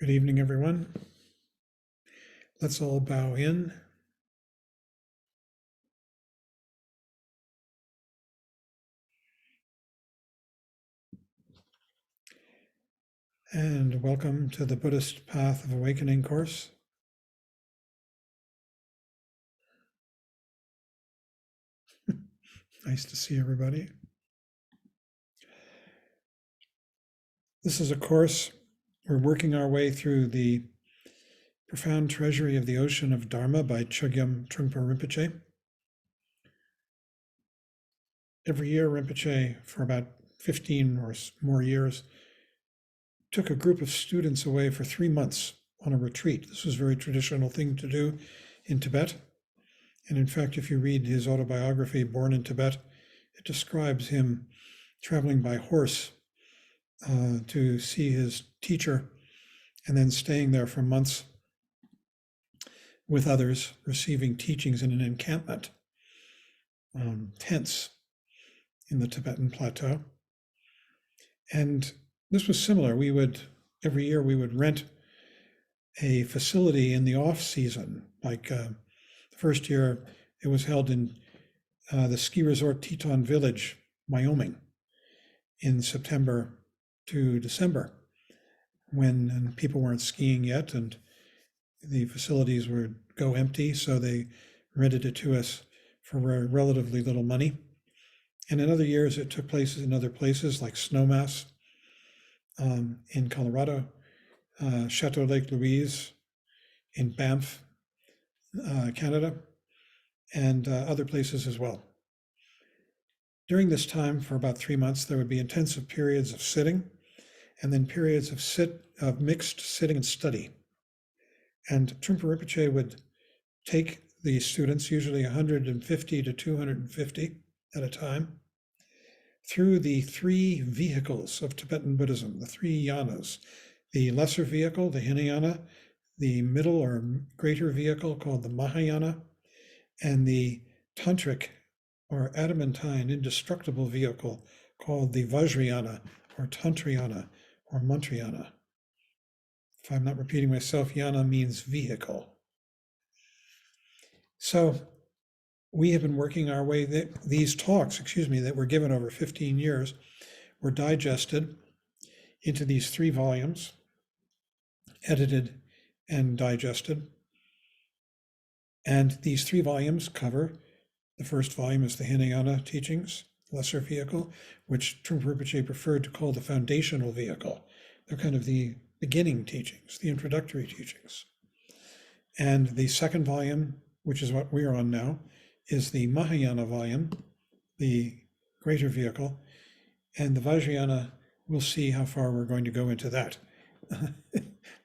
Good evening, everyone. Let's all bow in. And welcome to the Buddhist Path of Awakening course. Nice to see everybody. This is a course, we're working our way through the Profound Treasury of the Ocean of Dharma by Chogyam Trungpa Rinpoche. Every year, Rinpoche, for about 15 or more years, took a group of students away for 3 months on a retreat. This was a very traditional thing to do in Tibet. And in fact, if you read his autobiography, Born in Tibet, it describes him traveling by horse to see his teacher and then staying there for months with others, receiving teachings in an encampment, tents in the Tibetan plateau. And this was similar. Every year we would rent a facility in the off season. Like the first year it was held in the ski resort Teton Village, Wyoming, in September to December, when people weren't skiing yet and the facilities would go empty. So they rented it to us for relatively little money. And in other years, it took place in other places like Snowmass in Colorado, Chateau Lake Louise in Banff, Canada, and other places as well. During this time, for about 3 months, there would be intensive periods of sitting and then periods of mixed sitting and study. And Trungpa Rinpoche would take the students, usually 150 to 250 at a time, through the 3 vehicles of Tibetan Buddhism, the 3 yanas, the lesser vehicle, the Hinayana, the middle or greater vehicle called the Mahayana, and the tantric or adamantine indestructible vehicle called the Vajrayana or Tantrayana or Mantrayana. If I'm not repeating myself, yana means vehicle. So we have been working our way, these talks, that were given over 15 years, were digested into these 3 volumes, edited and digested. And these 3 volumes cover, the first volume is the Hinayana teachings, lesser vehicle, which Trungpa Rinpoche preferred to call the foundational vehicle. They're kind of the beginning teachings, the introductory teachings. And the second volume, which is what we are on now, is the Mahayana volume, the greater vehicle. And the Vajrayana, we'll see how far we're going to go into that.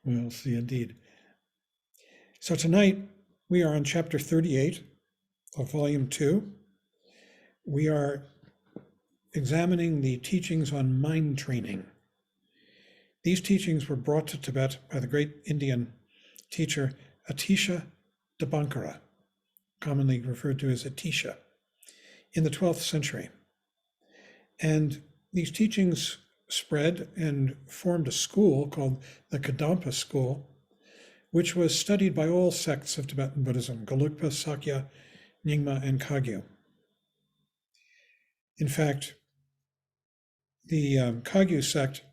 We'll see indeed. So tonight, we are on chapter 38 of volume 2. We are examining the teachings on mind training. These teachings were brought to Tibet by the great Indian teacher Atisha Dibankara, commonly referred to as Atisha, in the 12th century. And these teachings spread and formed a school called the Kadampa school, which was studied by all sects of Tibetan Buddhism, Gelugpa, Sakya, Nyingma, and Kagyu. In fact, the Kagyu sect,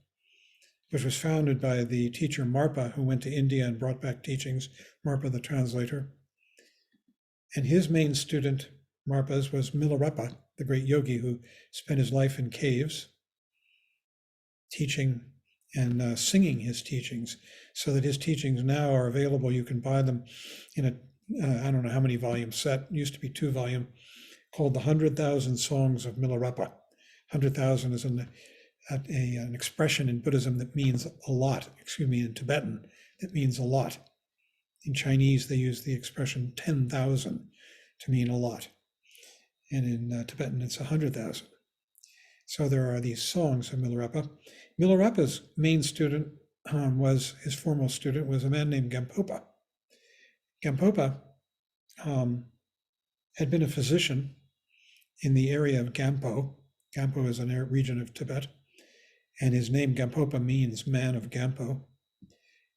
which was founded by the teacher Marpa, who went to India and brought back teachings, Marpa the translator, and his main student, Marpa's, was Milarepa, the great yogi who spent his life in caves, teaching and singing his teachings, so that his teachings now are available. You can buy them in I don't know how many volume set, it used to be 2 volume, called the 100,000 Songs of Milarepa. 100,000 is an expression in Buddhism that means a lot, in Tibetan, it means a lot. In Chinese, they use the expression 10,000 to mean a lot. And in Tibetan, it's 100,000. So there are these songs of Milarepa. Milarepa's main student his formal student was a man named Gampopa. Gampopa had been a physician in the area of Gampo. Gampo is a region of Tibet, and his name Gampopa means man of Gampo.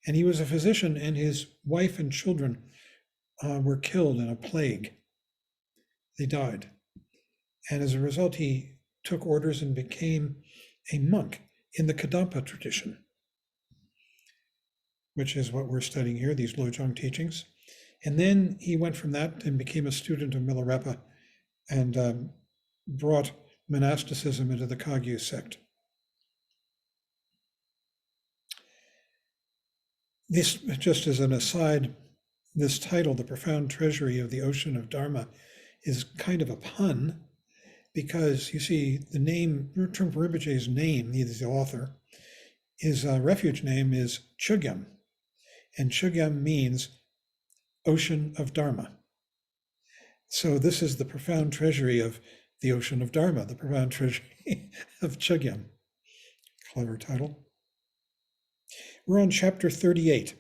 And he was a physician, and his wife and children were killed in a plague. They died. And as a result, he took orders and became a monk in the Kadampa tradition, which is what we're studying here, these Lojong teachings. And then he went from that and became a student of Milarepa and brought monasticism into the Kagyu sect. This, just as an aside, this title, The Profound Treasury of the Ocean of Dharma, is kind of a pun because you see the name, Trungpa Rinpoche's name, he's the author, his refuge name is Chogyam, and Chogyam means ocean of Dharma. So this is the profound treasury of the ocean of Dharma, the profound treasury of Chogyam. Clever title. We're on chapter 38,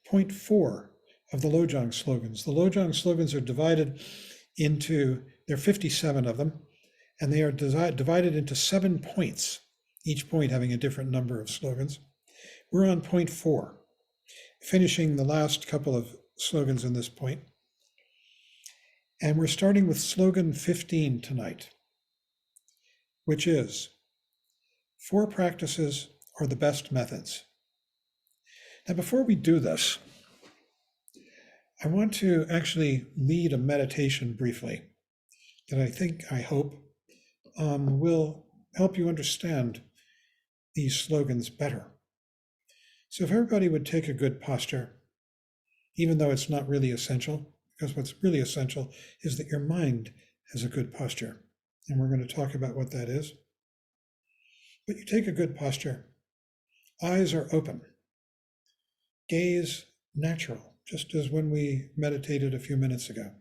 point 4 of the Lojong slogans. The Lojong slogans are divided into, there are 57 of them, and they are divided into 7 points, each point having a different number of slogans. We're on point 4, finishing the last couple of slogans in this point. And we're starting with slogan 15 tonight, which is, 4 practices are the best methods. Now, before we do this, I want to actually lead a meditation briefly that I hope will help you understand these slogans better. So if everybody would take a good posture, even though it's not really essential, because what's really essential is that your mind has a good posture. And we're going to talk about what that is. But you take a good posture, eyes are open, gaze natural, just as when we meditated a few minutes ago.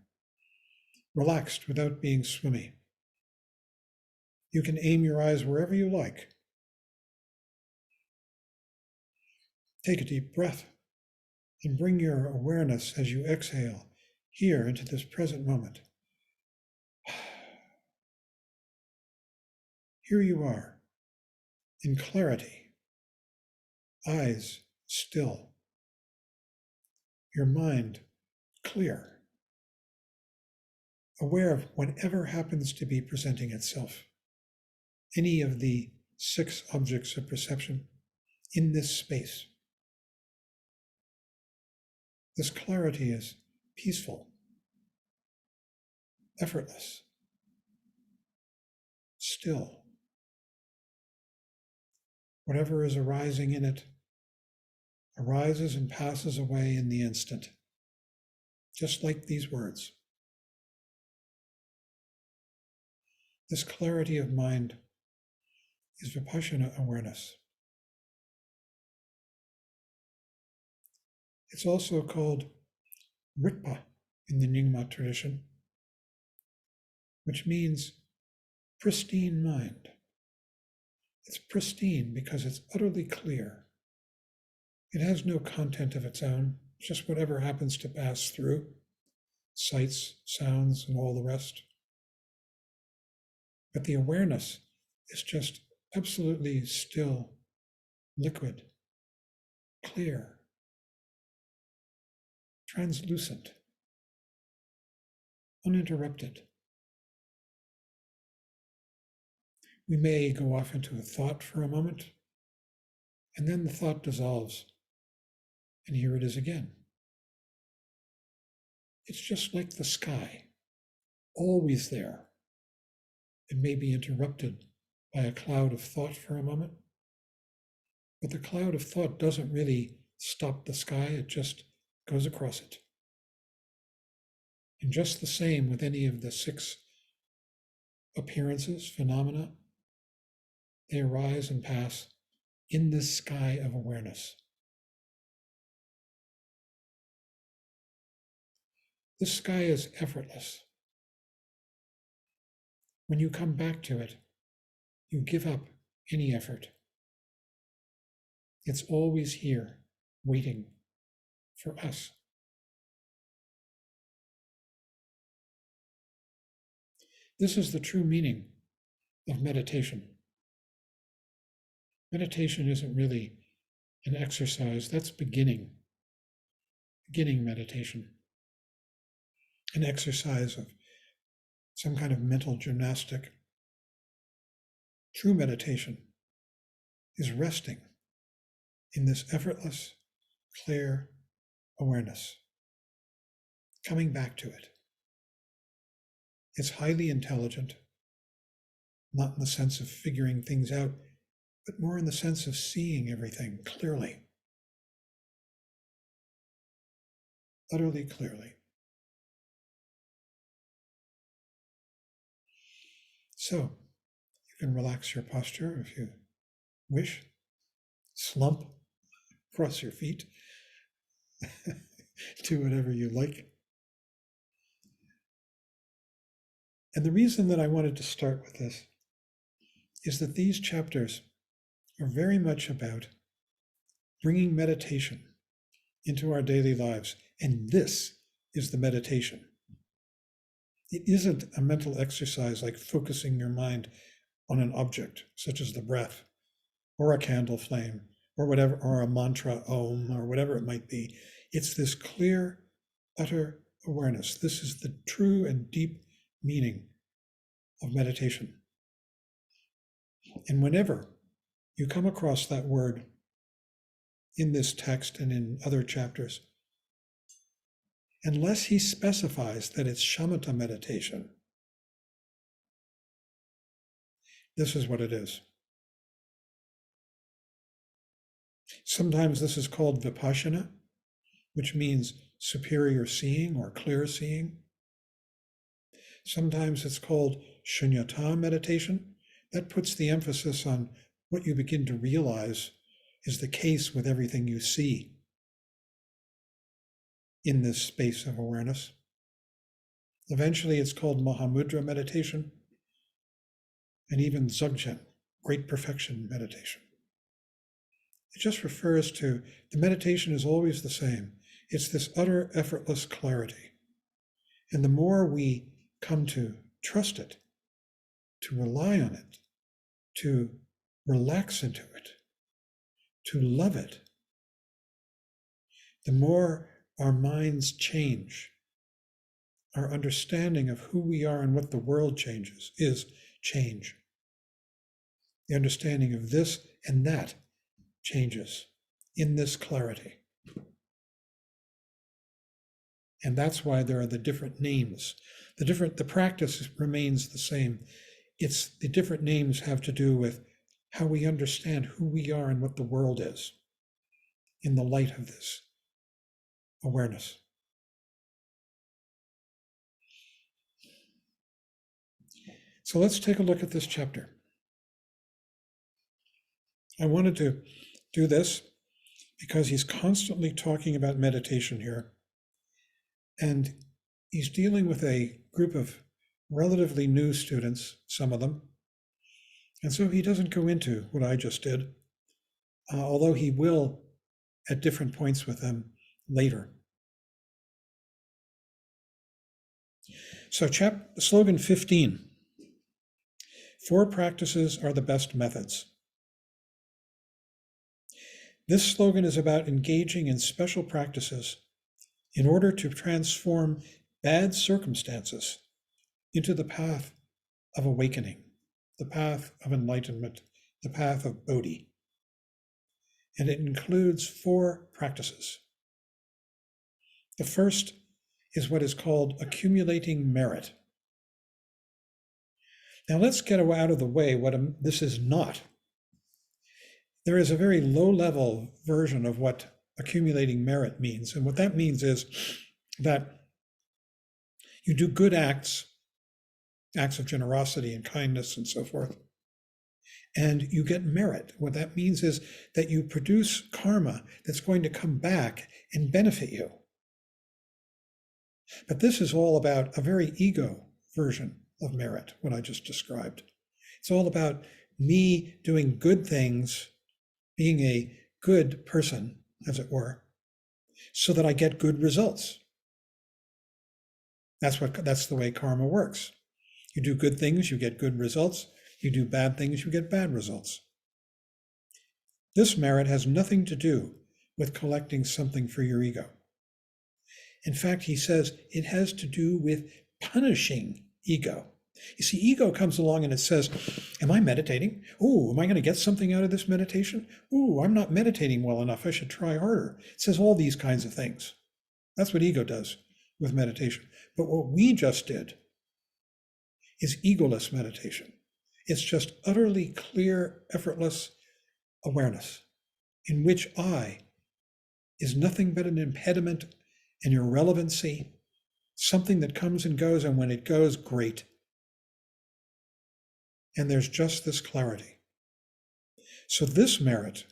Relaxed without being swimmy. You can aim your eyes wherever you like. Take a deep breath and bring your awareness as you exhale here into this present moment. Here you are, in clarity, eyes still, your mind clear, aware of whatever happens to be presenting itself, any of the 6 objects of perception in this space. This clarity is peaceful, effortless, still. Whatever is arising in it arises and passes away in the instant, just like these words. This clarity of mind is Vipassana awareness. It's also called Ritpa in the Nyingma tradition, which means pristine mind. It's pristine because it's utterly clear. It has no content of its own, just whatever happens to pass through, sights, sounds, and all the rest. But the awareness is just absolutely still, liquid, clear, translucent, uninterrupted. We may go off into a thought for a moment, and then the thought dissolves, and here it is again. It's just like the sky, always there. It may be interrupted by a cloud of thought for a moment, but the cloud of thought doesn't really stop the sky, it just goes across it. And just the same with any of the 6 appearances, phenomena, they arise and pass in this sky of awareness. This sky is effortless. When you come back to it, you give up any effort. It's always here, waiting for us. This is the true meaning of meditation. Meditation isn't really an exercise, that's beginning meditation, an exercise of some kind of mental gymnastic. True meditation is resting in this effortless, clear awareness, coming back to it. It's highly intelligent, not in the sense of figuring things out, but more in the sense of seeing everything clearly, utterly clearly. So you can relax your posture if you wish, slump, cross your feet, do whatever you like. And the reason that I wanted to start with this is that these chapters are very much about bringing meditation into our daily lives. And this is the meditation. It isn't a mental exercise like focusing your mind on an object, such as the breath, or a candle flame, or whatever, or a mantra, Om, or whatever it might be. It's this clear, utter awareness. This is the true and deep meaning of meditation. And whenever you come across that word in this text and in other chapters, unless he specifies that it's shamatha meditation, this is what it is. Sometimes this is called vipassana, which means superior seeing or clear seeing. Sometimes it's called shunyata meditation. That puts the emphasis on what you begin to realize is the case with everything you see in this space of awareness. Eventually, it's called Mahamudra meditation, and even Dzogchen, great perfection meditation. It just refers to the meditation is always the same. It's this utter effortless clarity. And the more we come to trust it, to rely on it, to relax into it, to love it, the more our minds change. Our understanding of who we are and what the world changes is change. The understanding of this and that changes in this clarity. And that's why there are the different names. The practice remains the same. It's the different names have to do with how we understand who we are and what the world is in the light of this awareness. So let's take a look at this chapter. I wanted to do this because he's constantly talking about meditation here. And he's dealing with a group of relatively new students, some of them. And so he doesn't go into what I just did, although he will at different points with them later. So slogan 15, 4 practices are the best methods. This slogan is about engaging in special practices in order to transform bad circumstances into the path of awakening, the path of enlightenment, the path of Bodhi. And it includes 4 practices. The first is what is called accumulating merit. Now let's get out of the way what this is not. There is a very low-level version of what accumulating merit means. And what that means is that you do good acts of generosity and kindness and so forth, and you get merit. What that means is that you produce karma that's going to come back and benefit you. But this is all about a very ego version of merit, what I just described. It's all about me doing good things, being a good person, as it were, so that I get good results. That's the way karma works. You do good things, you get good results. You do bad things, you get bad results. This merit has nothing to do with collecting something for your ego. In fact, he says it has to do with punishing ego. You see, ego comes along and it says, am I meditating? Ooh, am I going to get something out of this meditation? Ooh, I'm not meditating well enough. I should try harder. It says all these kinds of things. That's what ego does with meditation. But what we just did is egoless meditation. It's just utterly clear, effortless awareness in which I is nothing but an impediment, an irrelevancy, something that comes and goes, and when it goes, great. And there's just this clarity. So this merit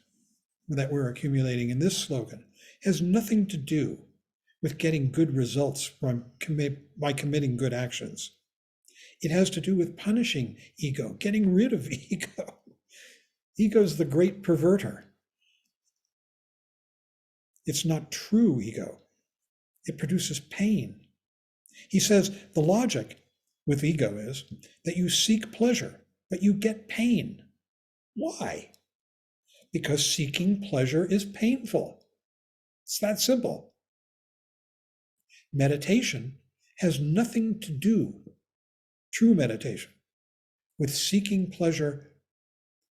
that we're accumulating in this slogan has nothing to do with getting good results by committing good actions. It has to do with punishing ego, getting rid of ego. Ego's the great perverter. It's not true ego. It produces pain. He says the logic with ego is that you seek pleasure, but you get pain. Why? Because seeking pleasure is painful. It's that simple. Meditation has nothing to do, true meditation, with seeking pleasure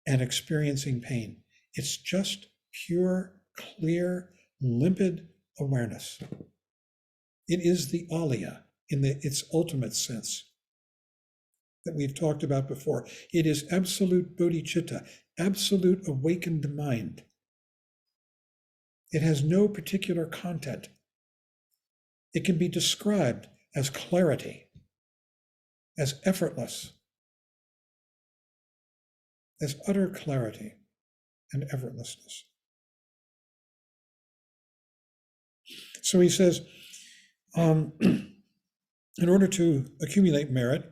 and experiencing pain. It's just pure, clear, limpid awareness. It is the alaya in its ultimate sense that we've talked about before. It is absolute bodhicitta, absolute awakened mind. It has no particular content. It can be described as clarity, as effortless, as utter clarity and effortlessness. So he says, in order to accumulate merit,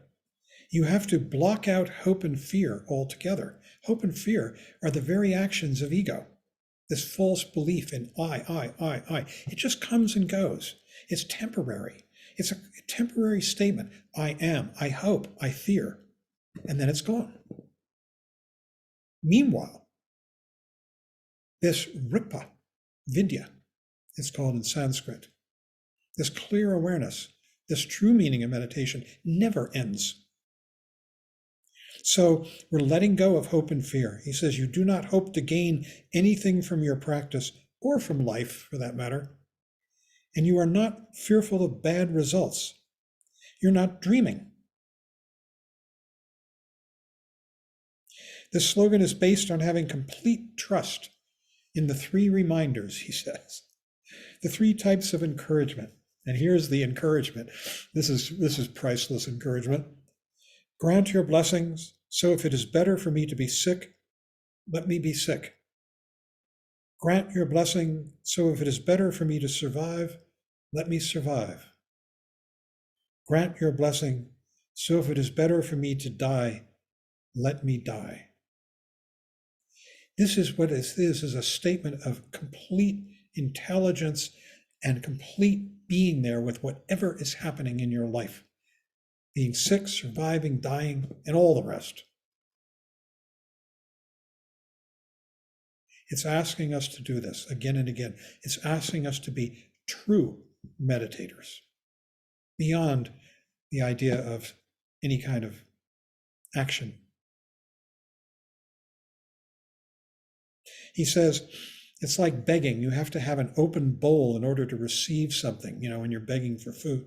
you have to block out hope and fear altogether. Hope and fear are the very actions of ego, this false belief in I. It just comes and goes. It's temporary. It's a temporary statement. I am, I hope, I fear, and then it's gone. Meanwhile, this ripa, vidya, it's called in Sanskrit, this clear awareness, this true meaning of meditation never ends. So we're letting go of hope and fear. He says, you do not hope to gain anything from your practice or from life, for that matter. And you are not fearful of bad results. You're not dreaming. This slogan is based on having complete trust in the three reminders, he says, the three types of encouragement. And here's the encouragement. This is priceless encouragement. Grant your blessings, so if it is better for me to be sick, let me be sick. Grant your blessing, so if it is better for me to survive, let me survive. Grant your blessing, so if it is better for me to die, let me die. This is what this is a statement of complete intelligence and complete being there with whatever is happening in your life. Being sick, surviving, dying, and all the rest. It's asking us to do this again and again. It's asking us to be true meditators, beyond the idea of any kind of action. He says, it's like begging. You have to have an open bowl in order to receive something. You know, when you're begging for food,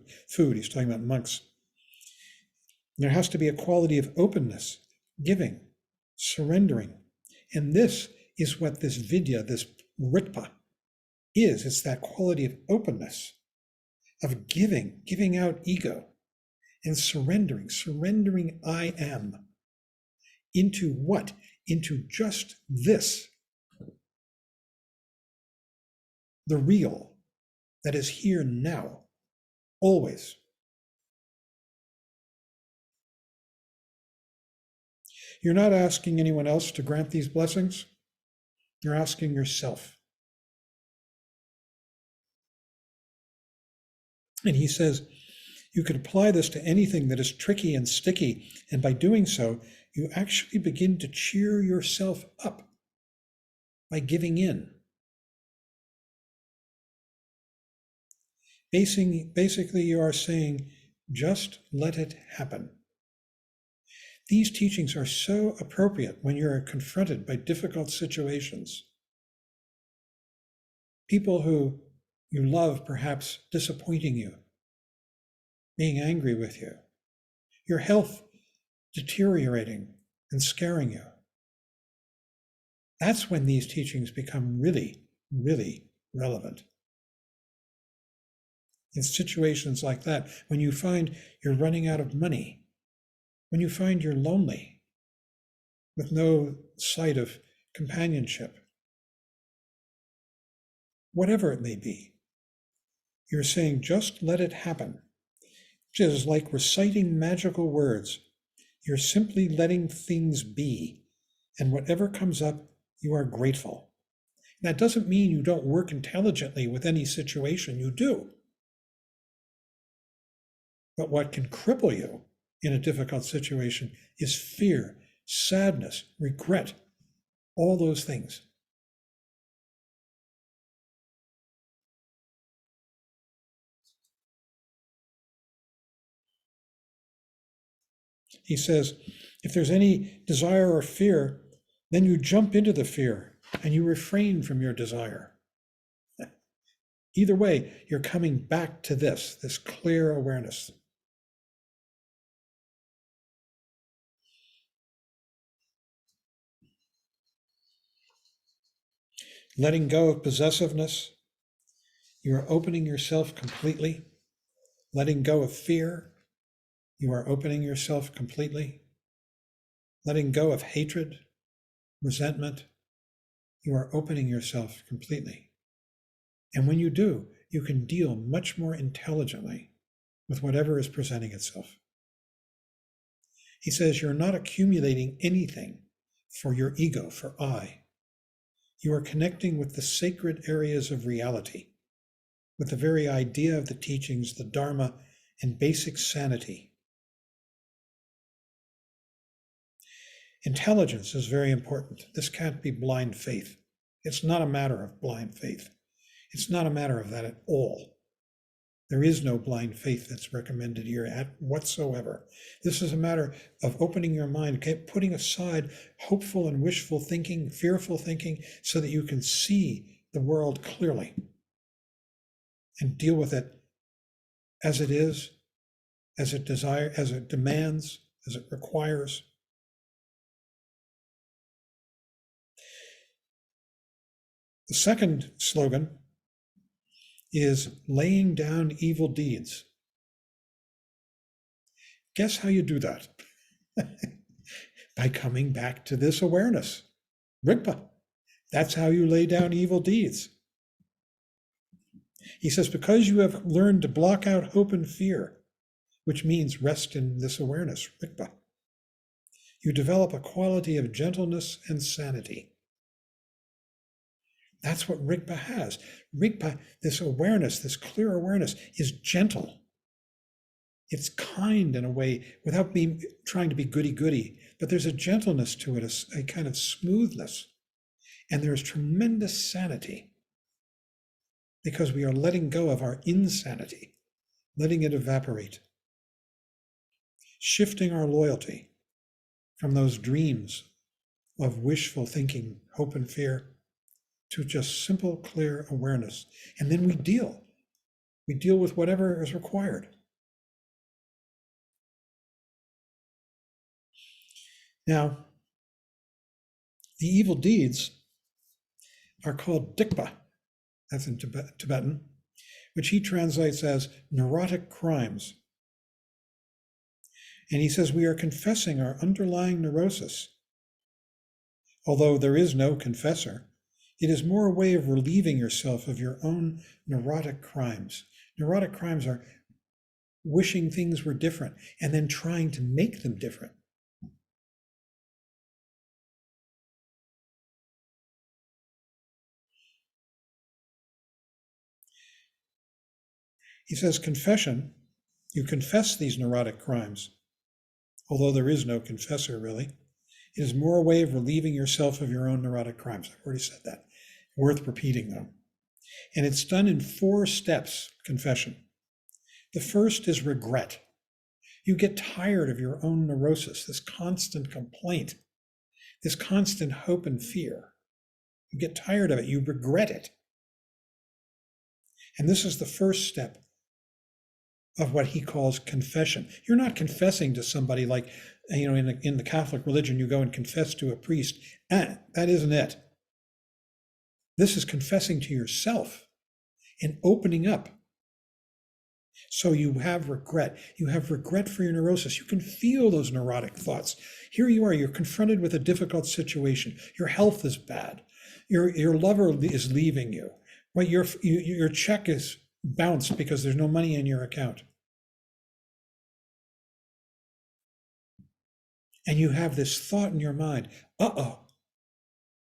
he's talking about monks. There has to be a quality of openness, giving, surrendering. And this is what this vidya, this ritpa, is. It's that quality of openness, of giving out ego, and surrendering I am. Into what? Into just this. The real that is here now, always. You're not asking anyone else to grant these blessings. You're asking yourself. And he says, you could apply this to anything that is tricky and sticky, and by doing so, you actually begin to cheer yourself up. by giving in. Basically, you are saying, just let it happen. These teachings are so appropriate when you're confronted by difficult situations. People who you love perhaps disappointing you, being angry with you, your health deteriorating and scaring you. That's when these teachings become really, really relevant. In situations like that, when you find you're running out of money, when you find you're lonely, with no sight of companionship, whatever it may be, you're saying, just let it happen. Which is like reciting magical words. You're simply letting things be, and whatever comes up, you are grateful. That doesn't mean you don't work intelligently with any situation. You do. But what can cripple you in a difficult situation is fear, sadness, regret, all those things. He says, if there's any desire or fear, then you jump into the fear and you refrain from your desire. Either way, you're coming back to this clear awareness. Letting go of possessiveness, you are opening yourself completely. Letting go of fear, you are opening yourself completely. Letting go of hatred, resentment, you are opening yourself completely. And when you do, you can deal much more intelligently with whatever is presenting itself. He says you're not accumulating anything for your ego, for I. You are connecting with the sacred areas of reality, with the very idea of the teachings, the Dharma, and basic sanity. Intelligence is very important. This can't be blind faith. It's not a matter of blind faith. It's not a matter of that at all. There is no blind faith that's recommended here whatsoever. This is a matter of opening your mind, putting aside hopeful and wishful thinking, fearful thinking, so that you can see the world clearly and deal with it as it is, as it desires, as it demands, as it requires. The second slogan is laying down evil deeds. Guess how you do that? By coming back to this awareness. Rigpa. That's how you lay down evil deeds. He says, because you have learned to block out hope and fear, which means rest in this awareness, Rigpa, you develop a quality of gentleness and sanity. That's what Rigpa has. Rigpa, this awareness, this clear awareness, is gentle. It's kind in a way, without being trying to be goody-goody, but there's a gentleness to it, a kind of smoothness. And there's tremendous sanity, because we are letting go of our insanity, letting it evaporate, shifting our loyalty from those dreams of wishful thinking, hope and fear, to just simple, clear awareness. And then we deal with whatever is required. Now, the evil deeds are called dikpa, that's in Tibetan, which he translates as neurotic crimes. And he says we are confessing our underlying neurosis. Although there is no confessor, it is more a way of relieving yourself of your own neurotic crimes. Neurotic crimes are wishing things were different and then trying to make them different. He says confession, you confess these neurotic crimes, although there is no confessor really, It is more a way of relieving yourself of your own neurotic crimes. I've already said that. Worth repeating, though. And it's done in 4 steps, confession. The first is regret. You get tired of your own neurosis, this constant complaint, this constant hope and fear. You get tired of it. You regret it. And this is the first step of what he calls confession. You're not confessing to somebody like, in the Catholic religion, you go and confess to a priest. That isn't it. This is confessing to yourself and opening up. So you have regret. You have regret for your neurosis. You can feel those neurotic thoughts. Here you are, you're confronted with a difficult situation. Your health is bad. Your lover is leaving you. Well, your check is bounced because there's no money in your account. And you have this thought in your mind, uh-oh,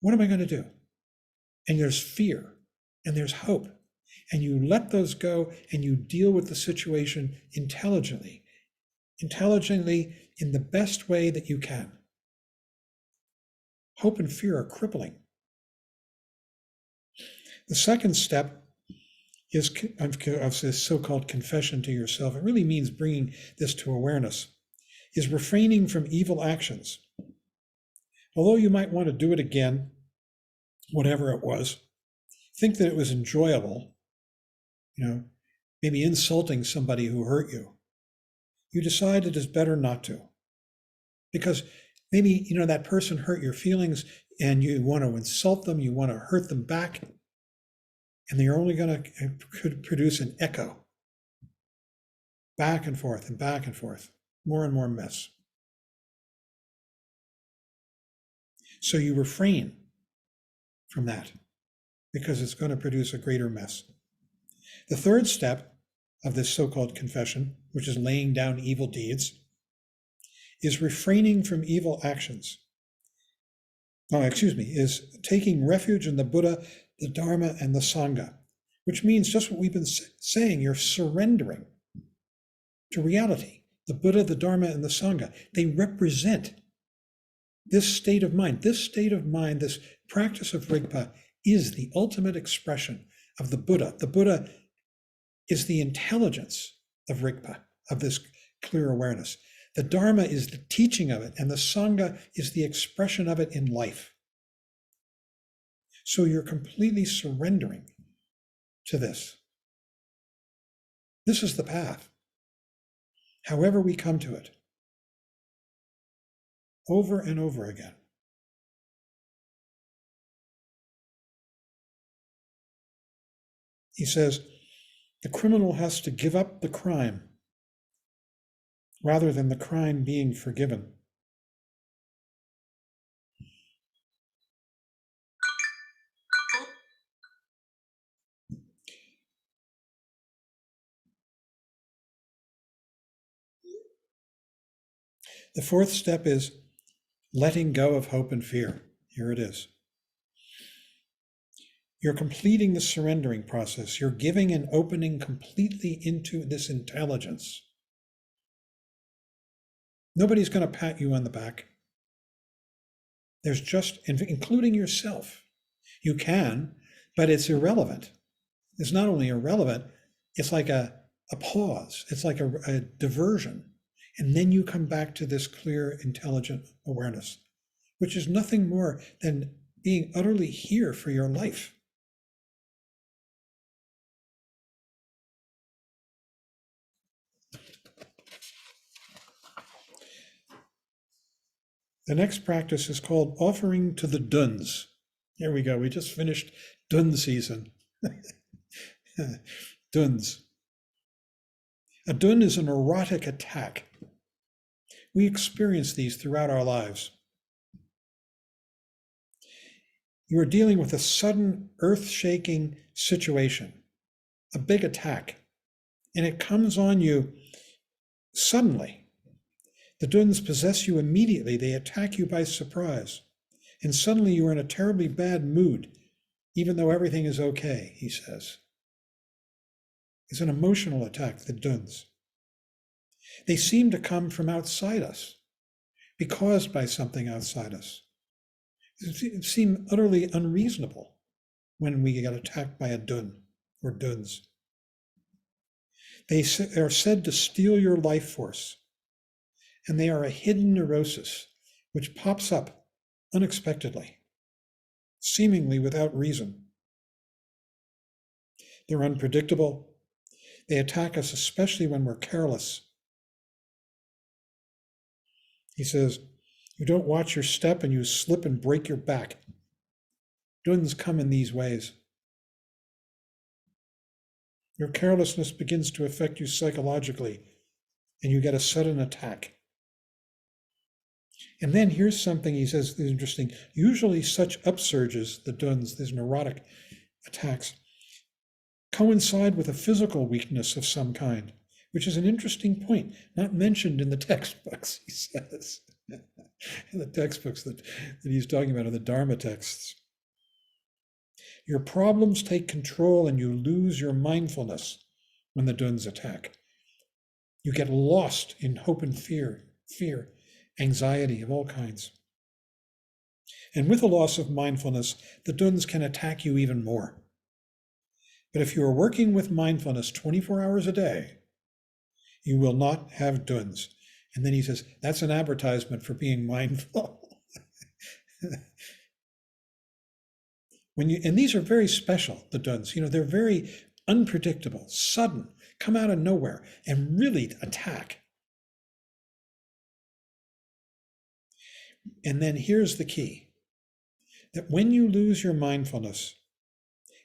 what am I going to do? And there's fear and there's hope. And you let those go and you deal with the situation intelligently in the best way that you can. Hope and fear are crippling. The second step is of this so-called confession to yourself. It really means bringing this to awareness, is refraining from evil actions. Although you might want to do it again, whatever it was, think that it was enjoyable, maybe insulting somebody who hurt you. You decide it is better not to. Because maybe, that person hurt your feelings and you want to insult them, you want to hurt them back, and they're only going to produce an echo. Back and forth and back and forth. More and more mess. So you refrain from that because it's going to produce a greater mess. The third step of this so-called confession, which is laying down evil deeds, is refraining from evil actions. Is taking refuge in the Buddha, the Dharma, and the Sangha, which means just what we've been saying. You're surrendering to reality. The Buddha, the Dharma, and the Sangha, they represent this state of mind. This state of mind, this practice of Rigpa, is the ultimate expression of the Buddha. The Buddha is the intelligence of Rigpa, of this clear awareness. The Dharma is the teaching of it, and the Sangha is the expression of it in life. So you're completely surrendering to this. This is the path. However we come to it, over and over again. He says, the criminal has to give up the crime rather than the crime being forgiven. The fourth step is letting go of hope and fear. Here it is. You're completing the surrendering process. You're giving and opening completely into this intelligence. Nobody's going to pat you on the back. There's just, including yourself. You can, but it's irrelevant. It's not only irrelevant, it's like a pause. It's like a diversion. And then you come back to this clear, intelligent awareness, which is nothing more than being utterly here for your life. The next practice is called offering to the duns. Here we go. We just finished dun season. Duns. A dun is an erotic attack. We experience these throughout our lives. You are dealing with a sudden, earth-shaking situation, a big attack, and it comes on you suddenly. The duns possess you immediately. They attack you by surprise, and suddenly you are in a terribly bad mood, even though everything is okay, he says. It's an emotional attack, the duns. They seem to come from outside us. be caused by something outside us. It seemed utterly unreasonable when we got attacked by a dun or duns. They are said to steal your life force, and they are a hidden neurosis which pops up unexpectedly, seemingly without reason. They're unpredictable. They attack us especially when we're careless. He says, you don't watch your step and you slip and break your back. Duns come in these ways. Your carelessness begins to affect you psychologically, and you get a sudden attack. And then here's something he says is interesting. Usually such upsurges, the duns, these neurotic attacks, coincide with a physical weakness of some kind, which is an interesting point, not mentioned in the textbooks, he says. In the textbooks that he's talking about, in the Dharma texts. Your problems take control and you lose your mindfulness when the duns attack. You get lost in hope and fear, anxiety of all kinds. And with a loss of mindfulness, the duns can attack you even more. But if you are working with mindfulness 24 hours a day, you will not have duns. And then he says, that's an advertisement for being mindful. And these are very special, the duns. They're very unpredictable, sudden, come out of nowhere, and really attack. And then here's the key, that when you lose your mindfulness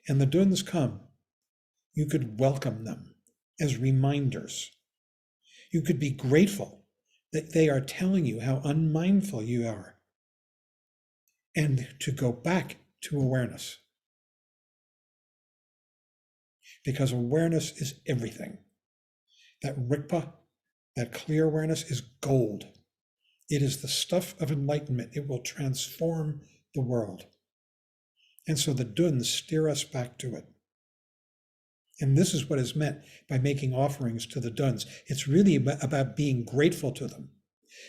and the duns come, you could welcome them as reminders. You could be grateful that they are telling you how unmindful you are, and to go back to awareness. Because awareness is everything. That rikpa, that clear awareness, is gold. It is the stuff of enlightenment. It will transform the world. And so the duns steer us back to it. And this is what is meant by making offerings to the duns. It's really about being grateful to them.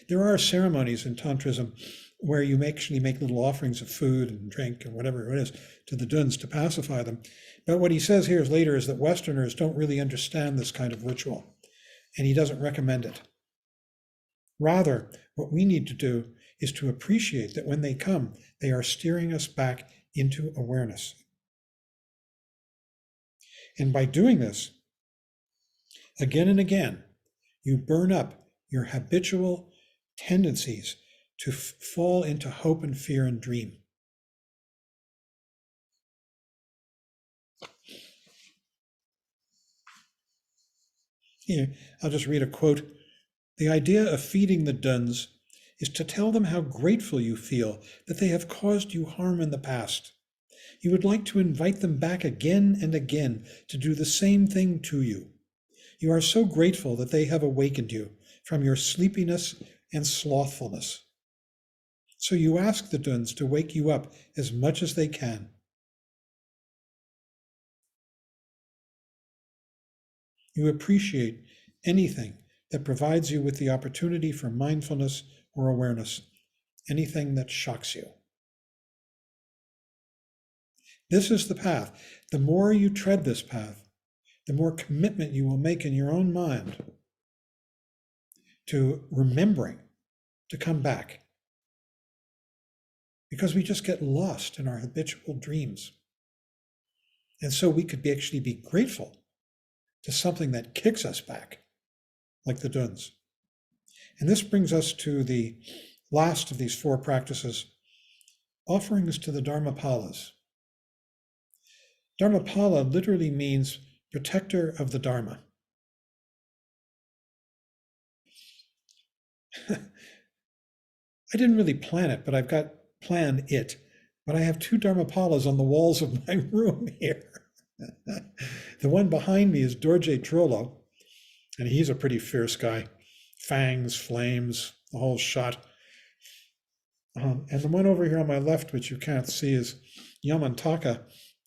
There are ceremonies in Tantrism where you actually make little offerings of food and drink and whatever it is to the duns to pacify them. But what he says here later is that Westerners don't really understand this kind of ritual, and he doesn't recommend it. Rather, what we need to do is to appreciate that when they come, they are steering us back into awareness. And by doing this, again and again, you burn up your habitual tendencies to fall into hope and fear and dream. Here, I'll just read a quote. The idea of feeding the duns is to tell them how grateful you feel that they have caused you harm in the past. You would like to invite them back again and again to do the same thing to you. You are so grateful that they have awakened you from your sleepiness and slothfulness. So you ask the duns to wake you up as much as they can. You appreciate anything that provides you with the opportunity for mindfulness or awareness, anything that shocks you. This is the path. The more you tread this path, the more commitment you will make in your own mind to remembering to come back. Because we just get lost in our habitual dreams. And so we could actually be grateful to something that kicks us back, like the duns. And this brings us to the last of these four practices, offerings to the Dharmapalas. Dharmapala literally means protector of the Dharma. I didn't really plan it, but I've got planned it. But I have two Dharmapalas on the walls of my room here. The one behind me is Dorje Trollo, and he's a pretty fierce guy. Fangs, flames, the whole shot. And the one over here on my left, which you can't see, is Yamantaka,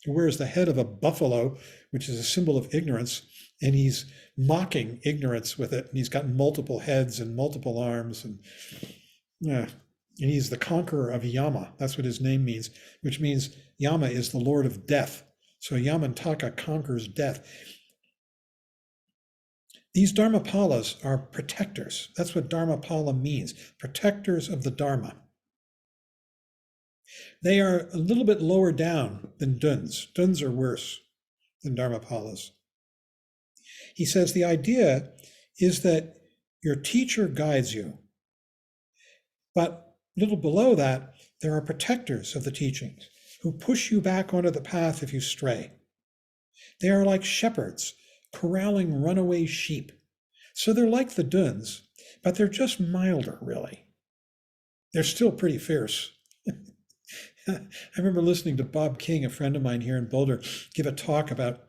who wears the head of a buffalo, which is a symbol of ignorance, and he's mocking ignorance with it, and he's got multiple heads and multiple arms. And Yeah. And he's the conqueror of Yama. That's what his name means, which means Yama is the Lord of Death. So Yamantaka conquers death. These Dharmapalas are protectors. That's what Dharmapala means, protectors of the Dharma. They are a little bit lower down than Duns. Duns are worse than Dharmapalas. He says the idea is that your teacher guides you, but a little below that, there are protectors of the teachings who push you back onto the path if you stray. They are like shepherds corralling runaway sheep. So they're like the Duns, but they're just milder, really. They're still pretty fierce. I remember listening to Bob King, a friend of mine here in Boulder, give a talk about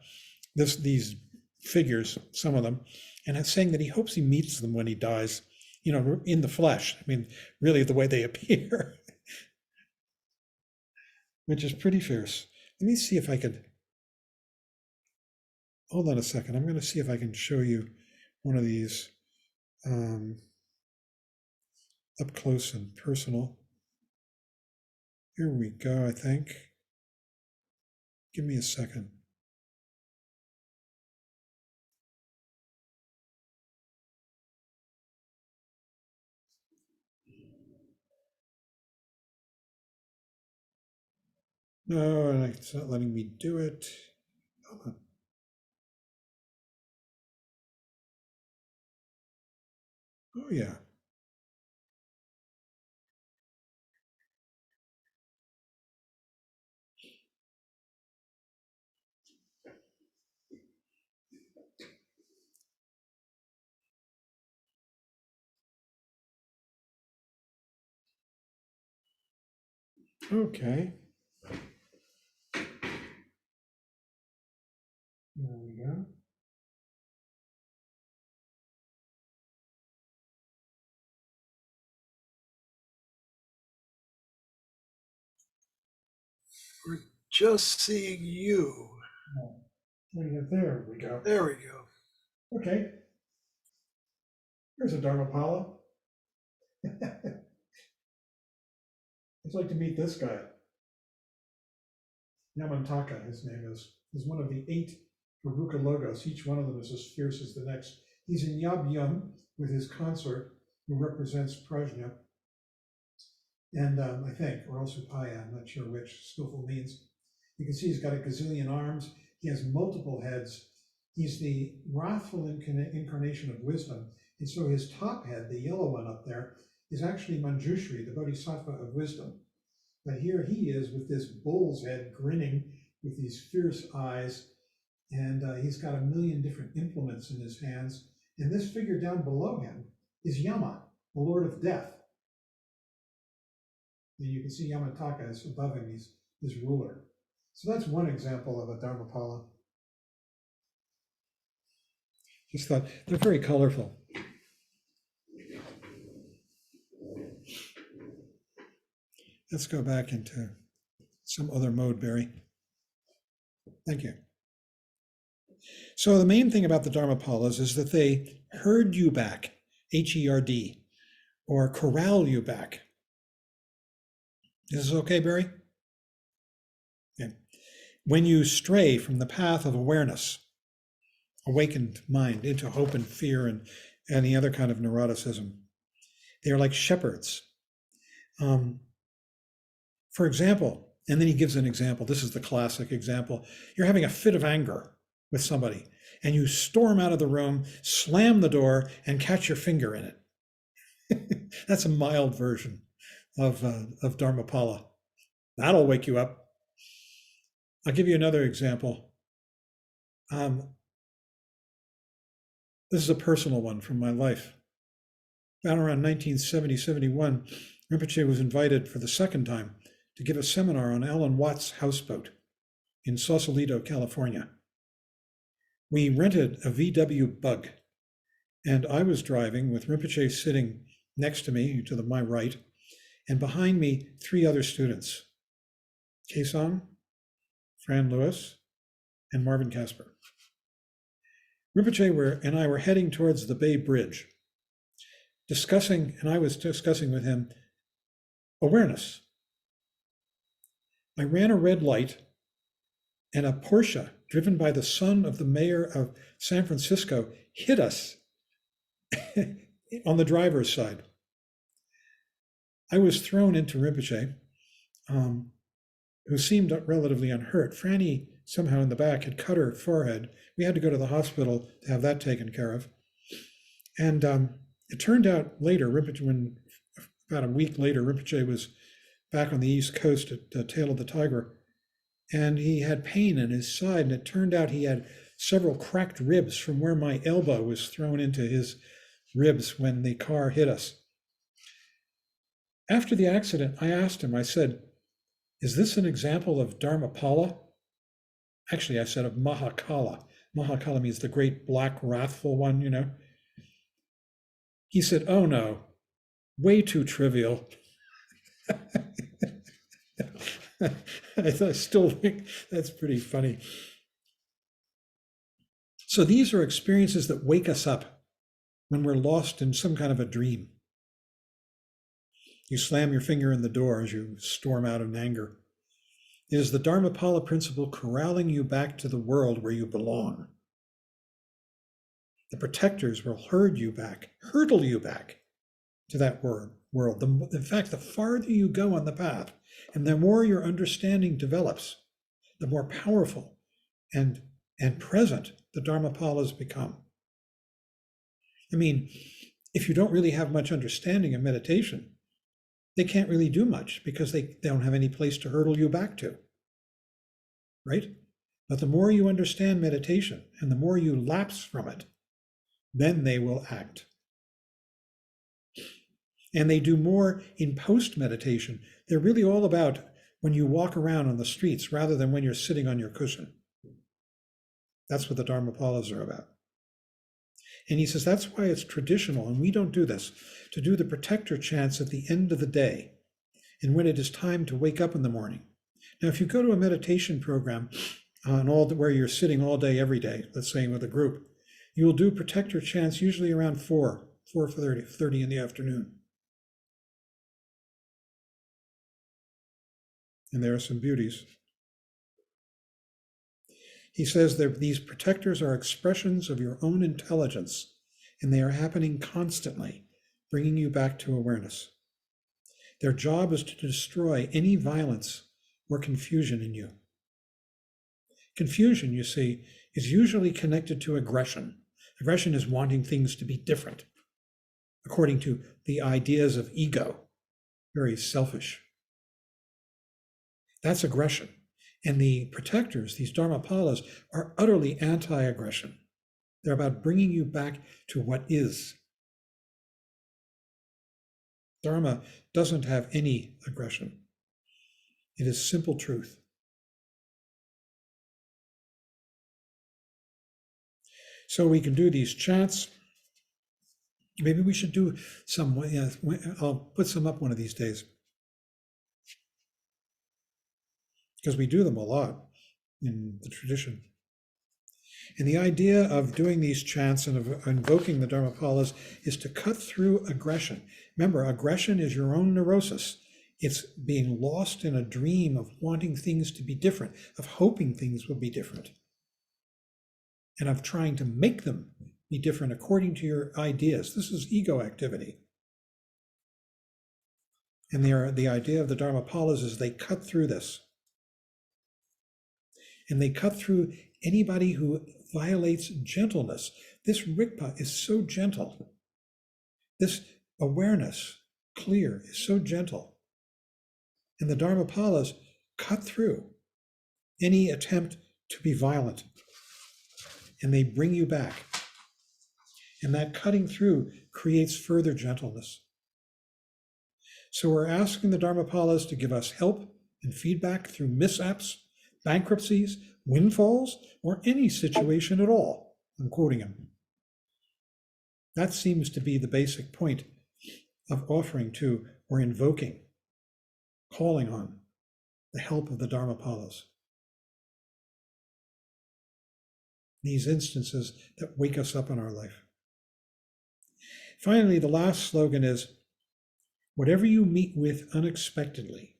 these figures, some of them, and saying that he hopes he meets them when he dies, in the flesh. I mean, really the way they appear, which is pretty fierce. Let me see if I could, hold on a second. I'm going to see if I can show you one of these up close and personal. Here we go, I think. Give me a second. No, it's not letting me do it. Hold on. Oh, yeah. Okay. There we go. We're just seeing you. There we go. There we go. Okay. Here's a Dharmapala. I'd like to meet this guy. Yamantaka, his name is. He's one of the 8 Baruka logos. Each one of them is as fierce as the next. He's in Yab Yum with his consort, who represents Prajna. And I think, or else Upaya, I'm not sure which skillful means. You can see he's got a gazillion arms. He has multiple heads. He's the wrathful incarnation of wisdom. And so his top head, the yellow one up there, is actually Manjushri, the bodhisattva of wisdom. But here he is with this bull's head grinning with these fierce eyes. And he's got a million different implements in his hands. And this figure down below him is Yama, the Lord of Death. And you can see Yamataka is above him, he's his ruler. So that's one example of a Dharmapala. Just thought they're very colorful. Let's go back into some other mode, Barry. Thank you. So the main thing about the Dharmapalas is that they herd you back, H-E-R-D, or corral you back. Is this okay, Barry? Okay. When you stray from the path of awareness, awakened mind into hope and fear and any other kind of neuroticism, they are like shepherds. For example, and then he gives an example. This is the classic example. You're having a fit of anger with somebody, and you storm out of the room, slam the door, and catch your finger in it. That's a mild version of Dharmapala. That'll wake you up. I'll give you another example. This is a personal one from my life. About around 1970, 71, Rinpoche was invited for the second time to give a seminar on Alan Watts' houseboat in Sausalito, California. We rented a VW Bug, and I was driving with Rinpoche sitting next to me, to my right, and behind me, 3 other students, Kaesong, Fran Lewis, and Marvin Casper. Rinpoche and I were heading towards the Bay Bridge, and I was discussing with him awareness. I ran a red light and a Porsche driven by the son of the mayor of San Francisco hit us on the driver's side. I was thrown into Rinpoche, who seemed relatively unhurt. Franny, somehow in the back, had cut her forehead. We had to go to the hospital to have that taken care of. And it turned out later, Rinpoche, about a week later, Rinpoche was back on the East Coast at the Tail of the Tiger, and he had pain in his side, and it turned out he had several cracked ribs from where my elbow was thrown into his ribs when the car hit us. After the accident, I asked him, I said, "Is this an example of Dharmapala?" Actually, I said of Mahakala. Mahakala means the great black wrathful one, you know. He said, "Oh no, way too trivial." I still think that's pretty funny. So these are experiences that wake us up when we're lost in some kind of a dream. You slam your finger in the door as you storm out in anger. It is the Dharmapala principle corralling you back to the world where you belong. The protectors will herdle you back to that world. In fact, the farther you go on the path, and the more your understanding develops, the more powerful and present the Dharmapalas become. I mean, if you don't really have much understanding of meditation, they can't really do much because they don't have any place to hurdle you back to, right? But the more you understand meditation and the more you lapse from it, then they will act. And they do more in post-meditation. They're really all about when you walk around on the streets rather than when you're sitting on your cushion. That's what the Dharmapalas are about. And he says that's why it's traditional, and we don't do this, to do the protector chants at the end of the day and when it is time to wake up in the morning. Now, if you go to a meditation program where you're sitting all day, every day, let's say with a group, you will do protector chants usually around 4:30 in the afternoon. And there are some beauties. He says that these protectors are expressions of your own intelligence, and they are happening constantly, bringing you back to awareness. Their job is to destroy any violence or confusion in you. Confusion, you see, is usually connected to aggression. Aggression is wanting things to be different, according to the ideas of ego, very selfish. That's aggression. And the protectors, these Dharmapalas, are utterly anti-aggression. They're about bringing you back to what is. Dharma doesn't have any aggression. It is simple truth. So we can do these chants. Maybe we should do some. I'll put some up one of these days, because we do them a lot in the tradition. And the idea of doing these chants and of invoking the Dharmapalas is to cut through aggression. Remember, aggression is your own neurosis. It's being lost in a dream of wanting things to be different, of hoping things will be different, and of trying to make them be different according to your ideas. This is ego activity. And the idea of the Dharmapalas is they cut through this. And they cut through anybody who violates gentleness. This Rigpa is so gentle. This awareness, clear, is so gentle. And the Dharmapalas cut through any attempt to be violent. And they bring you back. And that cutting through creates further gentleness. So we're asking the Dharmapalas to give us help and feedback through mishaps, bankruptcies, windfalls, or any situation at all. I'm quoting him. That seems to be the basic point of offering to or invoking, calling on the help of the Dharmapalas. These instances that wake us up in our life. Finally, the last slogan is, Whatever you meet with unexpectedly,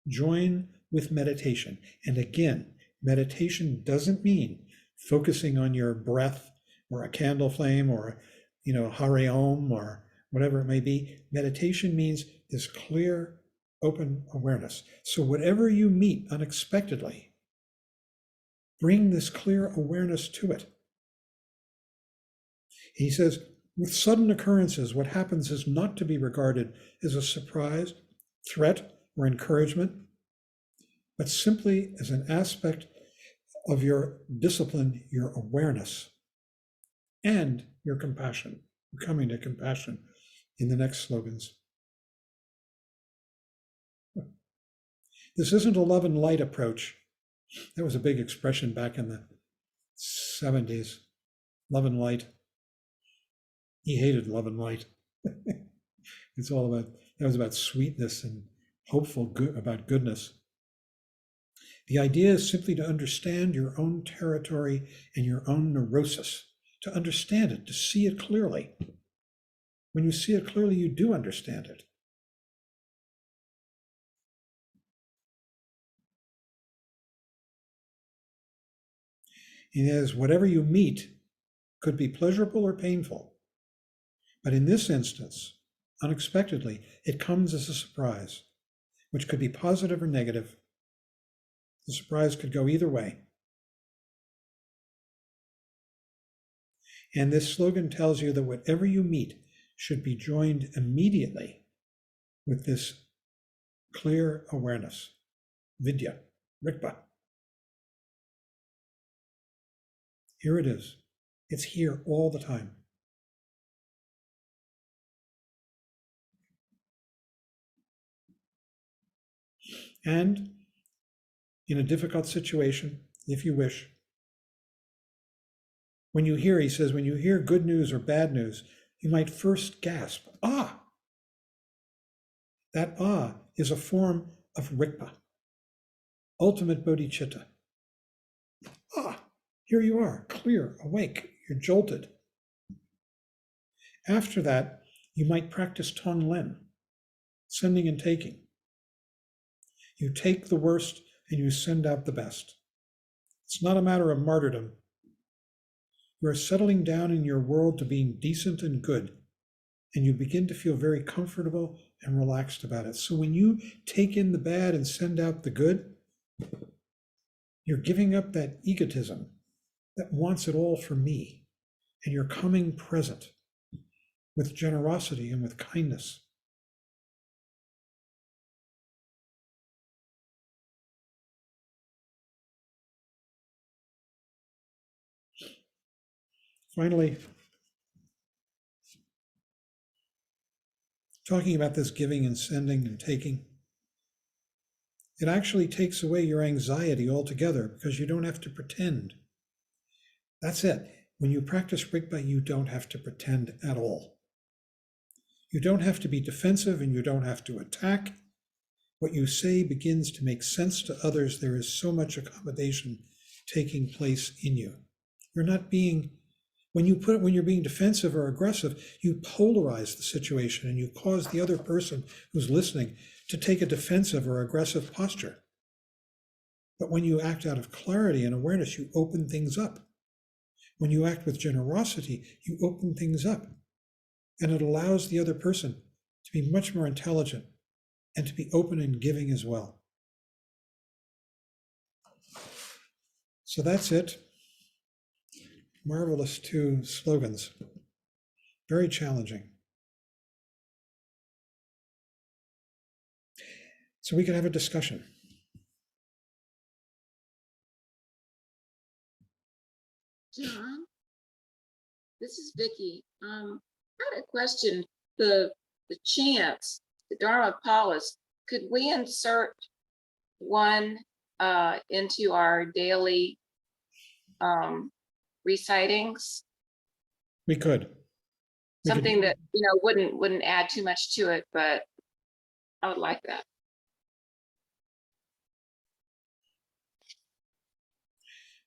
join with meditation. And again, meditation doesn't mean focusing on your breath or a candle flame or, Hare Om or whatever it may be. Meditation means this clear, open awareness. So whatever you meet unexpectedly, bring this clear awareness to it. He says, with sudden occurrences, what happens is not to be regarded as a surprise, threat, or encouragement, but simply as an aspect of your discipline, your awareness, and your compassion. We're coming to compassion in the next slogans. This isn't a love and light approach. That was a big expression back in the 70s. Love and light. He hated love and light. It's all about, that was about sweetness and hopeful good, about goodness. The idea is simply to understand your own territory and your own neurosis, to understand it, to see it clearly. When you see it clearly, you do understand it. He says, whatever you meet could be pleasurable or painful. But in this instance, unexpectedly, it comes as a surprise, which could be positive or negative. The surprise could go either way. And this slogan tells you that whatever you meet should be joined immediately with this clear awareness, vidya, rikpa. Here it is. It's here all the time. And in a difficult situation, if you wish, when you hear, he says, when you hear good news or bad news, you might first gasp, ah! That ah is a form of rikpa, ultimate bodhicitta. Ah, here you are, clear, awake, you're jolted. After that, you might practice tonglen, sending and taking. You take the worst and you send out the best. It's not a matter of martyrdom. You are settling down in your world to being decent and good, and you begin to feel very comfortable and relaxed about it. So when you take in the bad and send out the good, you're giving up that egotism that wants it all for me, and you're coming present with generosity and with kindness. Finally, talking about this giving and sending and taking, it actually takes away your anxiety altogether because you don't have to pretend. That's it. When you practice Rigpa, you don't have to pretend at all. You don't have to be defensive and you don't have to attack. What you say begins to make sense to others. There is so much accommodation taking place in you. You're not being, when you're being defensive or aggressive, you polarize the situation and you cause the other person who's listening to take a defensive or aggressive posture. But when you act out of clarity and awareness, you open things up. When you act with generosity, you open things up. And it allows the other person to be much more intelligent and to be open and giving as well. So that's it. Marvelous 2 slogans. Very challenging. So we can have a discussion. John, this is Vicki. I had a question. The chants, the Dharma Palas, could we insert one into our daily recitings? We could. Something that wouldn't add too much to it, but I would like that.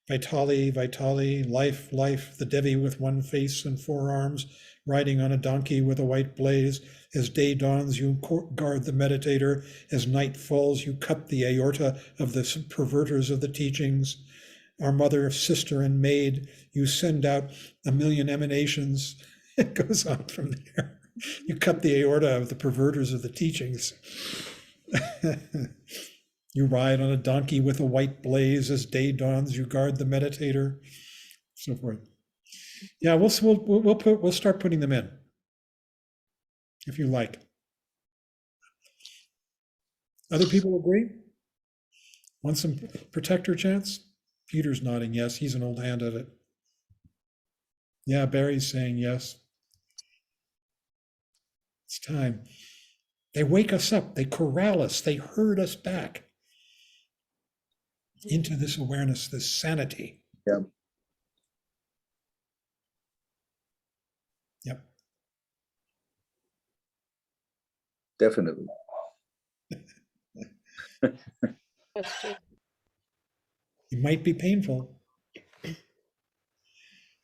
Vitali, Vitali, life, life, the Devi with one face and four arms, riding on a donkey with a white blaze. As day dawns, you guard the meditator. As night falls, you cut the aorta of the perverters of the teachings. Our mother, sister, and maid, you send out a million emanations. It goes on from there. You cut the aorta of the perverters of the teachings. You ride on a donkey with a white blaze. As day dawns, you guard the meditator, so forth. Yeah, we'll start putting them in, if you like. Other people agree? Want some protector chants? Peter's nodding yes. He's an old hand at it. Yeah, Barry's saying yes. It's time. They wake us up. They corral us. They herd us back into this awareness, this sanity. Yeah. Yep. Definitely. Question. It might be painful.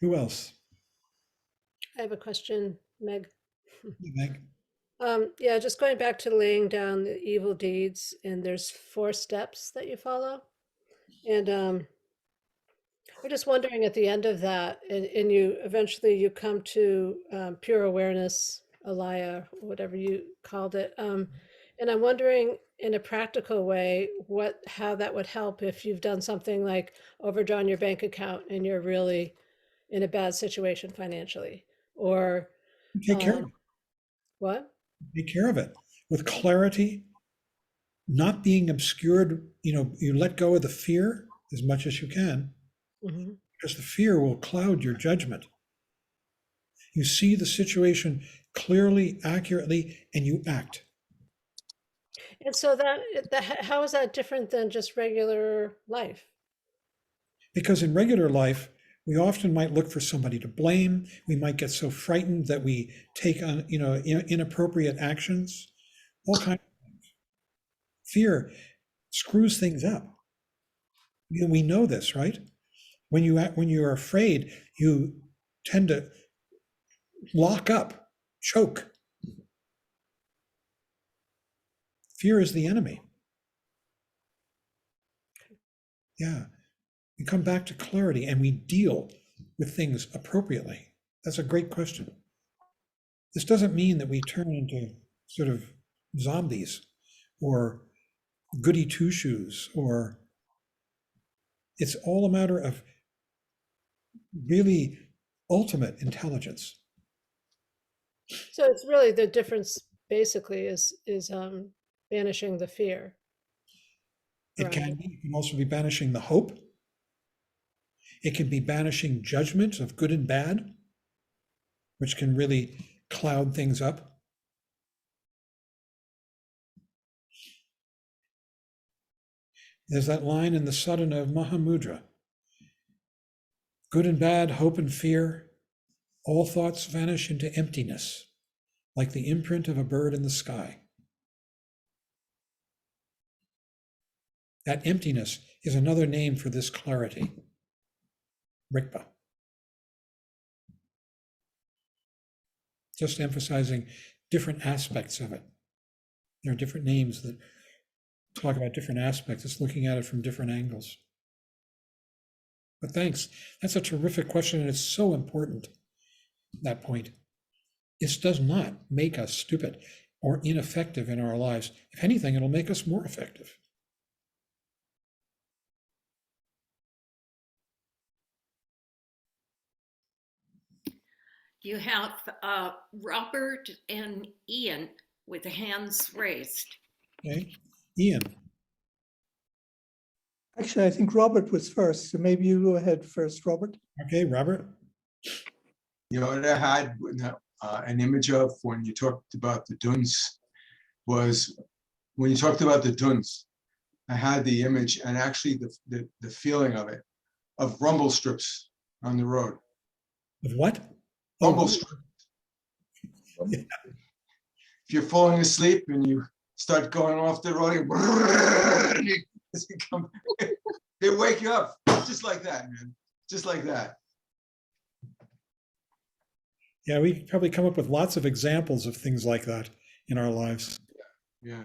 Who else? I have a question, Meg. Meg? Yeah, just going back to laying down the evil deeds, and there's 4 steps that you follow. And I'm just wondering at the end of that, and you eventually you come to pure awareness, alaya, whatever you called it. And I'm wondering in a practical way, how that would help if you've done something like overdrawn your bank account and you're really in a bad situation financially, or Take care of it. what? Take care of it with clarity, not being obscured. You let go of the fear as much as you can, Mhm. because the fear will cloud your judgment. You see the situation clearly, accurately, and you act. And so how is that different than just regular life? Because in regular life, we often might look for somebody to blame. We might get so frightened that we take on, inappropriate actions. All kinds of things. Fear screws things up. We know this, right? When you're afraid, you tend to lock up, choke. Fear is the enemy. Yeah. We come back to clarity and we deal with things appropriately. That's a great question. This doesn't mean that we turn into sort of zombies or goody two-shoes, or it's all a matter of really ultimate intelligence. So it's really the difference basically is banishing the fear. It can be. It can also be banishing the hope. It can be banishing judgment of good and bad, which can really cloud things up. There's that line in the sadhana of Mahamudra. Good and bad, hope and fear, all thoughts vanish into emptiness, like the imprint of a bird in the sky. That emptiness is another name for this clarity, Rikpa. Just emphasizing different aspects of it. There are different names that talk about different aspects. It's looking at it from different angles. But thanks. That's a terrific question, and it's so important, that point. This does not make us stupid or ineffective in our lives. If anything, it'll make us more effective. You have Robert and Ian with the hands raised. Okay, Ian. Actually, I think Robert was first, so maybe you go ahead first, Robert. Okay, Robert. What I had an image of when you talked about the duns was when you talked about the duns, I had the image and actually the feeling of it, of rumble strips on the road. Of what? Rumble strips. Yeah. If you're falling asleep and you start going off the road, you come They wake you up just like that, man. Just like that. Yeah, we probably come up with lots of examples of things like that in our lives. Yeah.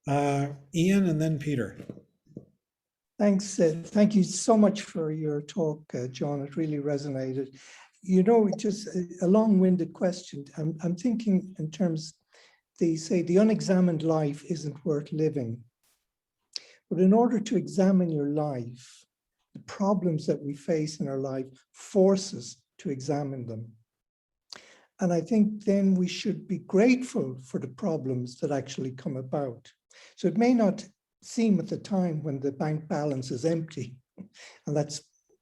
Ian and then Peter. Thanks. Thank you so much for your talk, John. It really resonated. You know, just a long-winded question. I'm thinking in terms, they say the unexamined life isn't worth living. But in order to examine your life, the problems that we face in our life force us to examine them. And I think then we should be grateful for the problems that actually come about. So it may not seem at the time when the bank balance is empty, and that's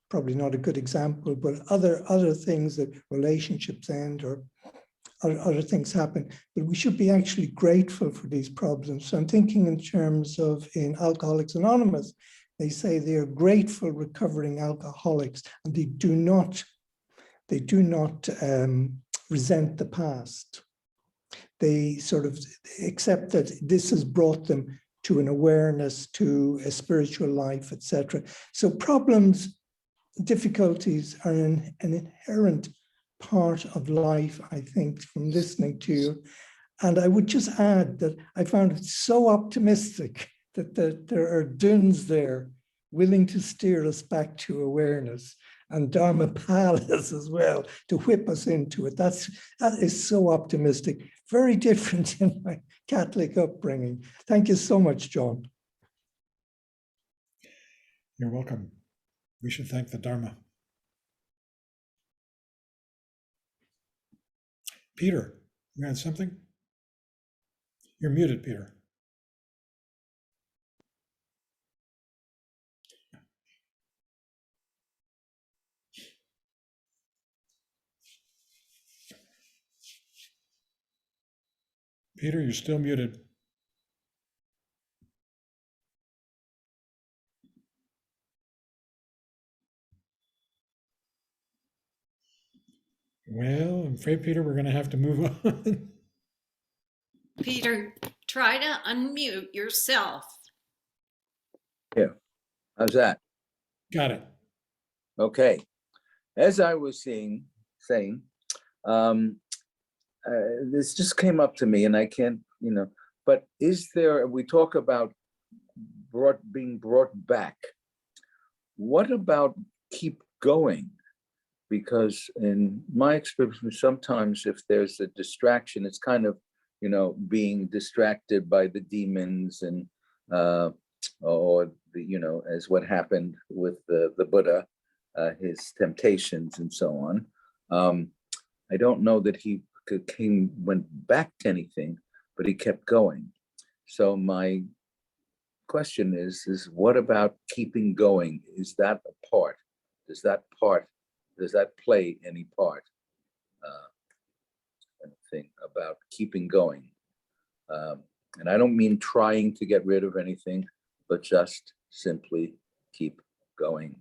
probably not a good example, but other things, that relationships end or other things happen, but we should be actually grateful for these problems. So I'm thinking in terms of in Alcoholics Anonymous, they say they are grateful recovering alcoholics, and they do not resent the past. They sort of accept that this has brought them to an awareness, to a spiritual life, etc. So problems, difficulties are an inherent part of life, I think, from listening to you. And I would just add that I found it so optimistic that there are duns there willing to steer us back to awareness, and Dharma palas as well to whip us into it. That is so optimistic, very different in my Catholic upbringing. Thank you so much, John. You're welcome. We should thank the Dharma. Peter, you had something? You're muted, Peter. Peter, you're still muted. Well, I'm afraid, Peter, we're going to have to move on. Peter, try to unmute yourself. How's that? Got it. Okay. As I was saying, this just came up to me, and I can't, but is there, we talk about being brought back. What about keep going? Because in my experience, sometimes if there's a distraction, it's kind of, being distracted by the demons and, or the, as what happened with the Buddha, his temptations and so on. I don't know that he went back to anything, but he kept going. So my question is what about keeping going? Is that a part? Does that play any part? Thing about keeping going. And I don't mean trying to get rid of anything, but just simply keep going.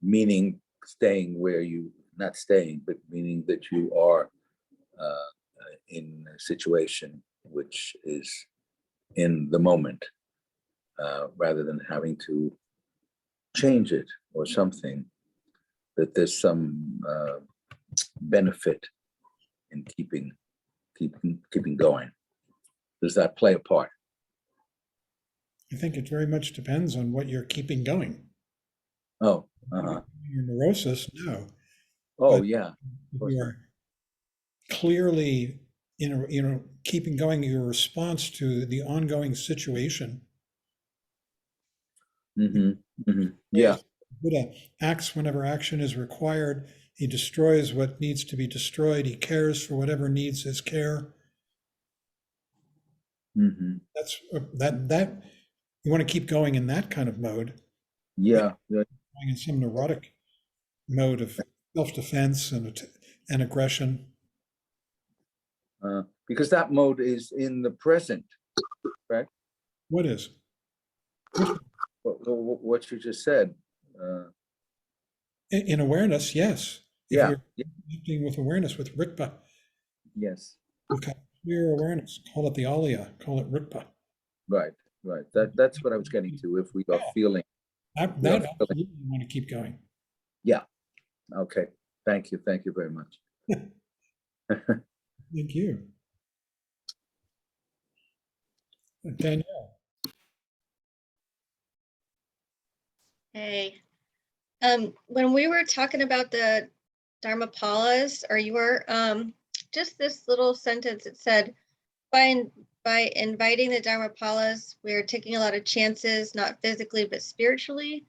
Meaning staying where you, not staying, but meaning that you are in a situation which is in the moment, rather than having to change it or something, that there's some benefit in keeping going. Does that play a part? I think it very much depends on what you're keeping going. Oh, Your neurosis, no. oh, But yeah. if you are clearly, keeping going your response to the ongoing situation. Yeah. Buddha acts whenever action is required. He destroys what needs to be destroyed. He cares for whatever needs his care. That's that you want to keep going in that kind of mode. Yeah. Going in some neurotic mode of self-defense and aggression. Because that mode is in the present, right? What is? What you just said. In awareness, yes. If Yeah. you're acting with awareness, with Rikpa. Yes. Okay. clear awareness. Call it the Alaya, call it Rigpa. Right, right. That's what I was getting to. If we are Yeah. feeling, That we are feeling, absolutely want to keep going. yeah. Okay. Thank you. Thank you very much. Thank you. Danielle. Hey, when we were talking about the Dharmapalas, or you were, just this little sentence, it said, by inviting the Dharmapalas, we're taking a lot of chances, not physically, but spiritually.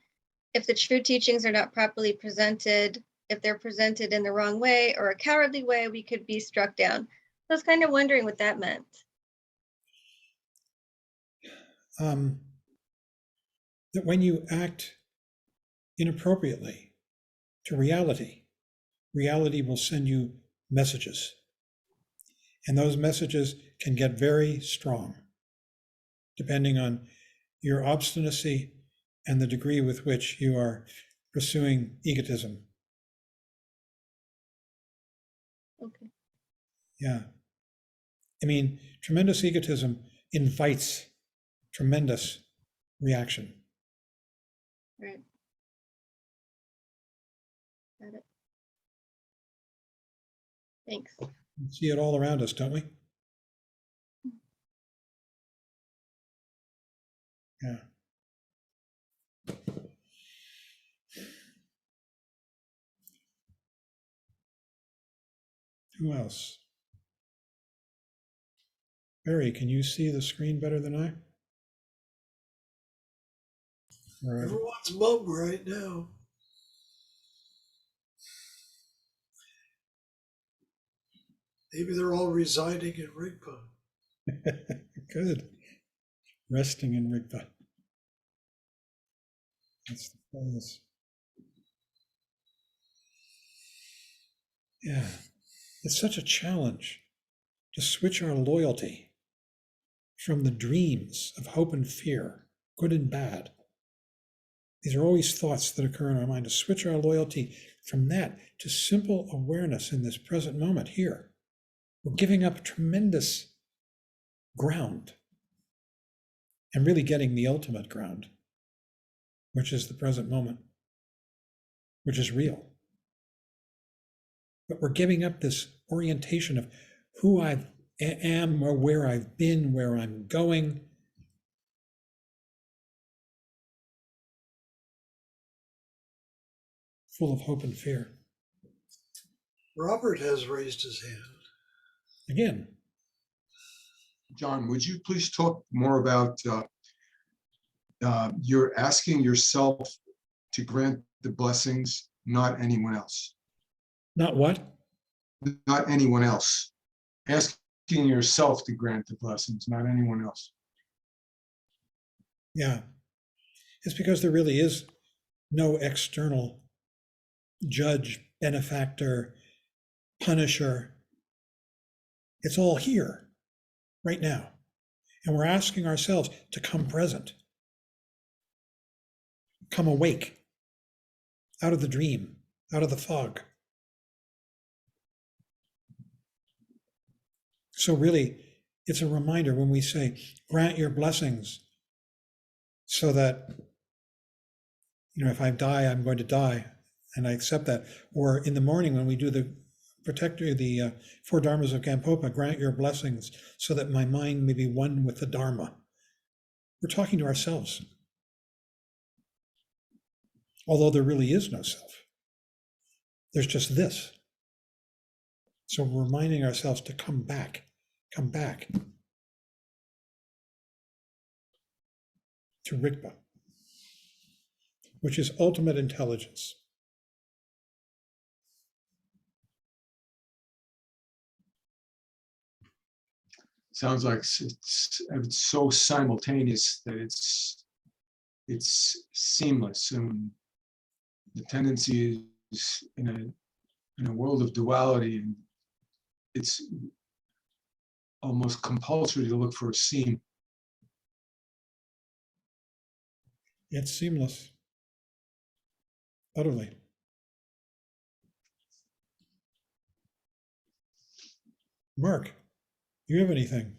If the true teachings are not properly presented, if they're presented in the wrong way or a cowardly way, we could be struck down. I was kind of wondering what that meant. That when you act inappropriately to reality, reality will send you messages. And those messages can get very strong, depending on your obstinacy and the degree with which you are pursuing egotism. Okay. Yeah. I mean, tremendous egotism invites tremendous reaction. Right. Got it. Thanks. We see it all around us, don't we? Yeah. Who else? Barry, can you see the screen better than I? All right. Everyone's mum right now. Maybe they're all residing in Rigpa. Good. Resting in Rigpa. That's the pause. Yeah. It's such a challenge to switch our loyalty from the dreams of hope and fear, good and bad. These are always thoughts that occur in our mind, to switch our loyalty from that to simple awareness in this present moment here. We're giving up tremendous ground and really getting the ultimate ground, which is the present moment, which is real. But we're giving up this orientation of who I am or where I've been, where I'm going. Full of hope and fear. Robert has raised his hand. Again, John, would you please talk more about you're asking yourself to grant the blessings, not anyone else, not what? not anyone else. Asking yourself to grant the blessings, not anyone else. Yeah. It's because there really is no external judge, benefactor, punisher. It's all here, right now. And we're asking ourselves to come present, come awake, out of the dream, out of the fog. So really, it's a reminder when we say, grant your blessings so that, if I die, I'm going to die, and I accept that. Or in the morning when we do the four dharmas of Gampopa, grant your blessings so that my mind may be one with the Dharma. We're talking to ourselves. Although there really is no self. There's just this. So we're reminding ourselves to come back to Rigpa, which is ultimate intelligence. Sounds like it's so simultaneous that it's seamless, and the tendency is in a world of duality, and it's almost compulsory to look for a seam. It's seamless. Utterly. Mark, You have anything?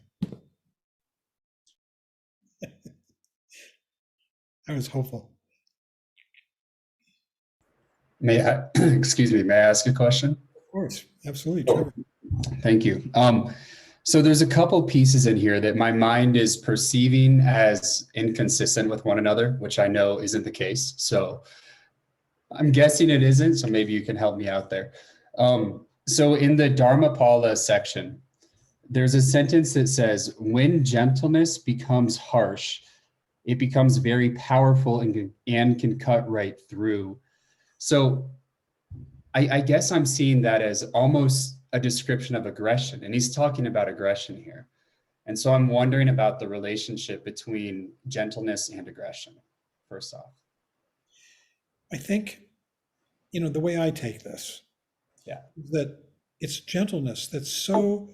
I was hopeful. May I, excuse me, may I ask a question? Of course, absolutely, Trevor. Thank you. So there's a couple pieces in here that my mind is perceiving as inconsistent with one another, which I know isn't the case. So I'm guessing it isn't, so maybe you can help me out there. So in the Dharmapala section, there's a sentence that says, when gentleness becomes harsh, it becomes very powerful and can cut right through. So I guess I'm seeing that as almost a description of aggression, and he's talking about aggression here. And so I'm wondering about the relationship between gentleness and aggression, first off. I think, the way I take this, Yeah. is that it's gentleness that's so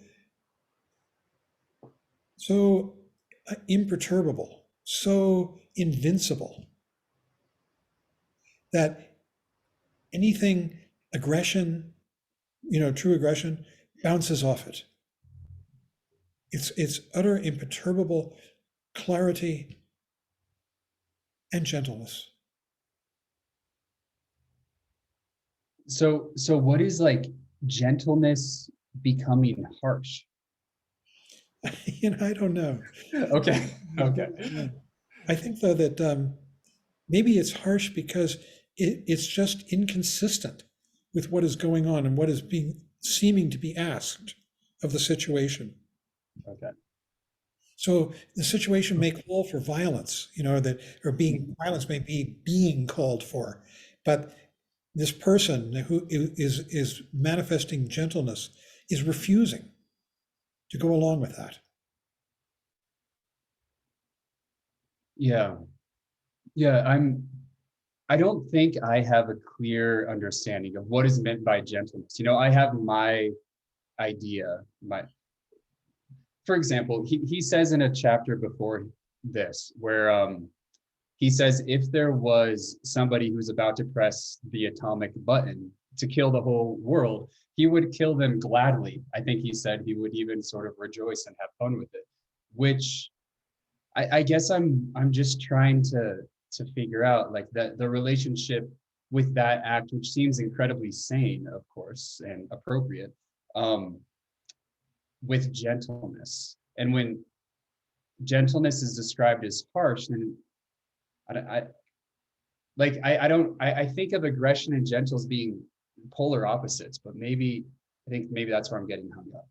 imperturbable, so invincible, that anything aggression, true aggression, bounces off it. It's utter imperturbable clarity and gentleness. So what is like gentleness becoming harsh? I don't know. Okay. Yeah. I think though that maybe it's harsh because it's just inconsistent with what is going on and what is seeming to be asked of the situation. Okay. So the situation may call for violence, violence may be being called for, but this person who is manifesting gentleness is refusing to go along with that. Yeah. I don't think I have a clear understanding of what is meant by gentleness. I have my idea, for example, he says in a chapter before this, where he says, if there was somebody who's about to press the atomic button to kill the whole world, he would kill them gladly. I think he said he would even sort of rejoice and have fun with it, which I guess I'm just trying to figure out like the relationship with that act, which seems incredibly sane, of course, and appropriate, with gentleness. And when gentleness is described as harsh, then I think of aggression and gentleness being polar opposites, but maybe that's where I'm getting hung up.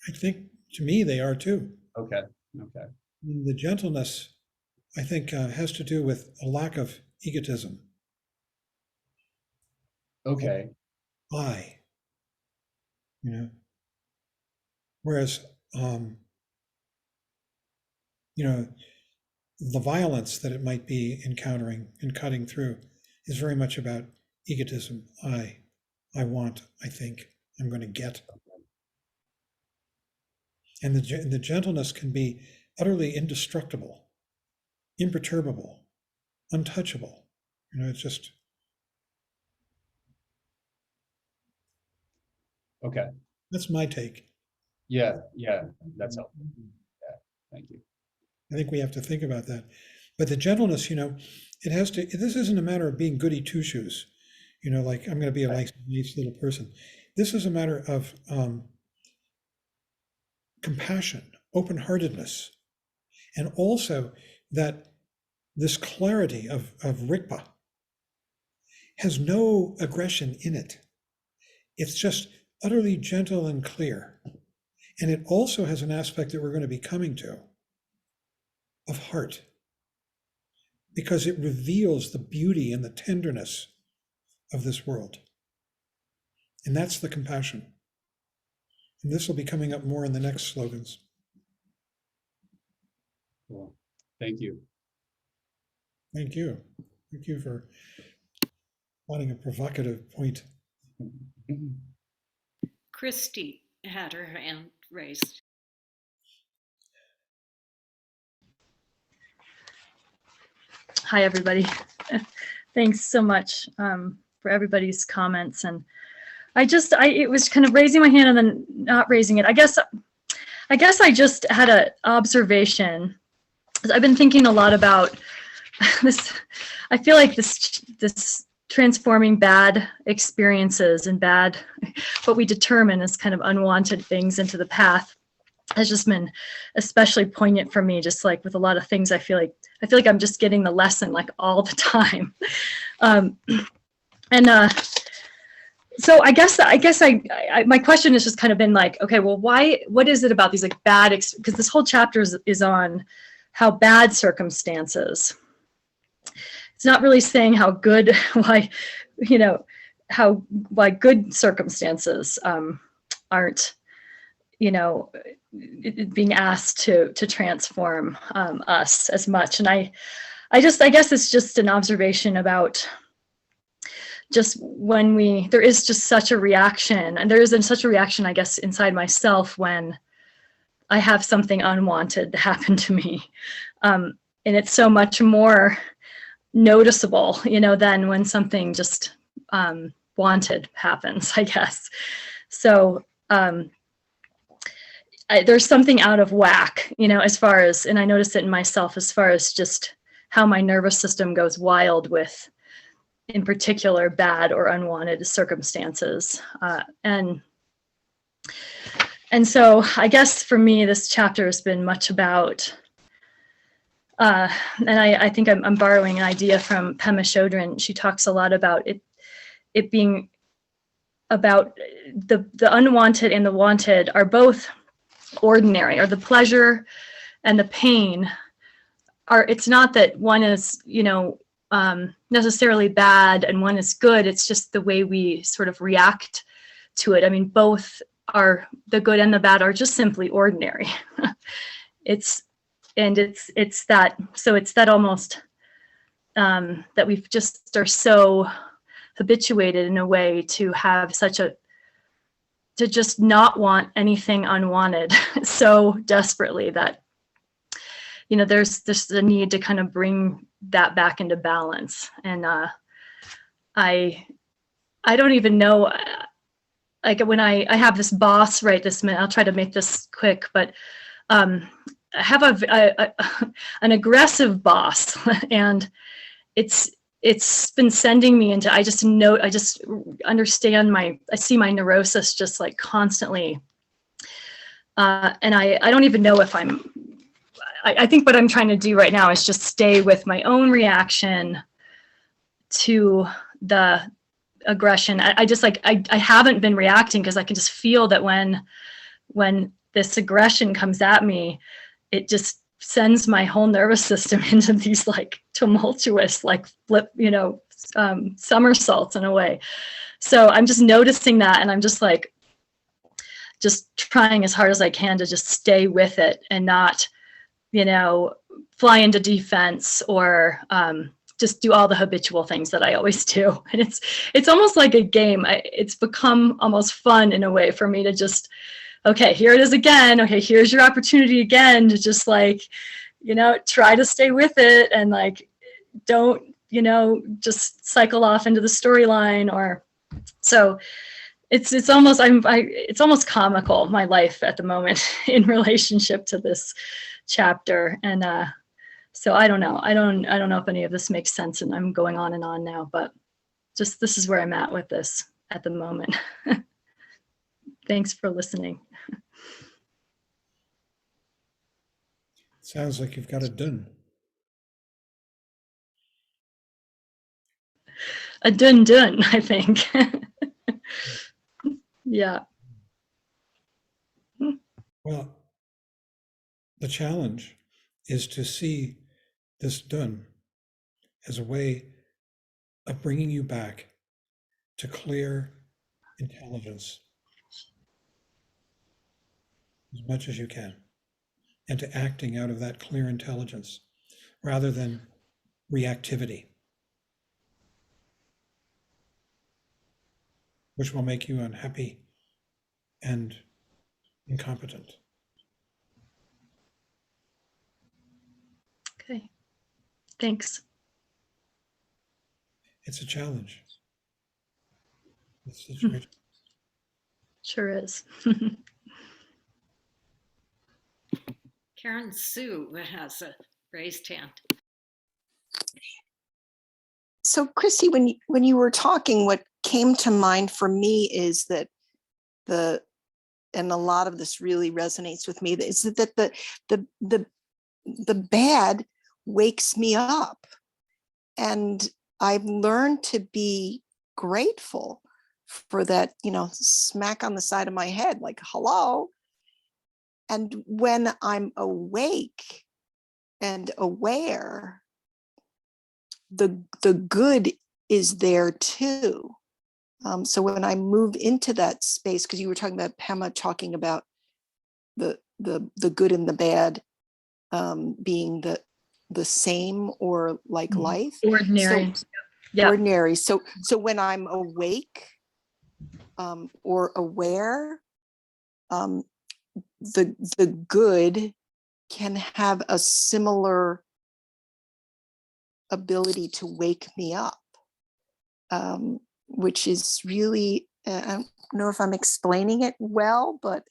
I think to me they are too. Okay. The gentleness, I think, has to do with a lack of egotism. Okay. I, whereas, the violence that it might be encountering and cutting through is very much about egotism. I want, I think, I'm going to get. And the gentleness can be utterly indestructible, imperturbable, untouchable. It's just. Okay. That's my take. Yeah, that's helpful. Yeah, thank you. I think we have to think about that. But the gentleness, this isn't a matter of being goody two shoes, like I'm going to be a nice little person. This is a matter of compassion, open-heartedness, and also that this clarity of Rigpa has no aggression in it. It's just utterly gentle and clear. And it also has an aspect that we're going to be coming to of heart, because it reveals the beauty and the tenderness of this world. And that's the compassion. And this will be coming up more in the next slogans. Cool. Thank you. Thank you. Thank you for finding a provocative point. Christy had her hand raised. Hi, everybody. Thanks so much for everybody's comments. And it was kind of raising my hand and then not raising it. I guess I just had a observation. I've been thinking a lot about this. I feel like this transforming bad experiences and bad, what we determine as kind of unwanted things into the path has just been especially poignant for me. Just like with a lot of things, I feel like I'm just getting the lesson like all the time. So I guess my question has just kind of been like, okay, well, what is it about these like bad, because this whole chapter is on how bad circumstances. It's not really saying how good, why good circumstances aren't, being asked to transform us as much. And I guess it's just an observation about just when there is just such a reaction, and there isn't such a reaction, I guess, inside myself when I have something unwanted happen to me. And it's so much more noticeable, than when something just wanted happens, I guess. So there's something out of whack, as far as, and I notice it in myself as far as just how my nervous system goes wild with, in particular, bad or unwanted circumstances. And so I guess for me, this chapter has been much about, and I think I'm borrowing an idea from Pema Chodron. She talks a lot about it being about the unwanted and the wanted are both ordinary, or the pleasure and the pain are, it's not that one is, necessarily bad and one is good. It's just the way we sort of react to it. I mean, both are, the good and the bad are just simply ordinary. It's that, so it's that almost that we've just are so habituated in a way to have to just not want anything unwanted so desperately that, there's just a need to kind of bring that back into balance. And I don't even know, like when I have this boss right this minute, I'll try to make this quick, but I have an aggressive boss, and it's been sending me into, I just understand I see my neurosis just like constantly. And I don't even know if I think what I'm trying to do right now is just stay with my own reaction to the aggression. I just like, I haven't been reacting because I can just feel that when this aggression comes at me, it just sends my whole nervous system into these like tumultuous, like flip, somersaults in a way. So I'm just noticing that, and I'm just like, just trying as hard as I can to just stay with it and not, fly into defense or just do all the habitual things that I always do. And it's almost like a game. It's become almost fun in a way for me to just, okay, here it is again. Okay, here's your opportunity again to just like, try to stay with it and like, don't, just cycle off into the storyline. Or so it's almost, it's almost comical, my life at the moment in relationship to this chapter. And so I don't know. I don't know if any of this makes sense, and I'm going on and on now, but just this is where I'm at with this at the moment. Thanks for listening. Sounds like you've got it done. A dun, I think. Yeah. Well, the challenge is to see this done as a way of bringing you back to clear intelligence as much as you can, and to acting out of that clear intelligence rather than reactivity, which will make you unhappy and incompetent. Okay. Thanks. It's a challenge. This situation. Sure is. Karen Sue has a raised hand. So Christy, when you were talking, what came to mind for me is that and a lot of this really resonates with me, is that the bad wakes me up. And I've learned to be grateful for that, smack on the side of my head, like, hello. And when I'm awake and aware, the good is there too. So when I move into that space, because you were talking about Pema talking about the good and the bad being the same or like life. Ordinary. So, Yeah. ordinary. So when I'm awake or aware, the good can have a similar ability to wake me up, which is really, I don't know if I'm explaining it well, but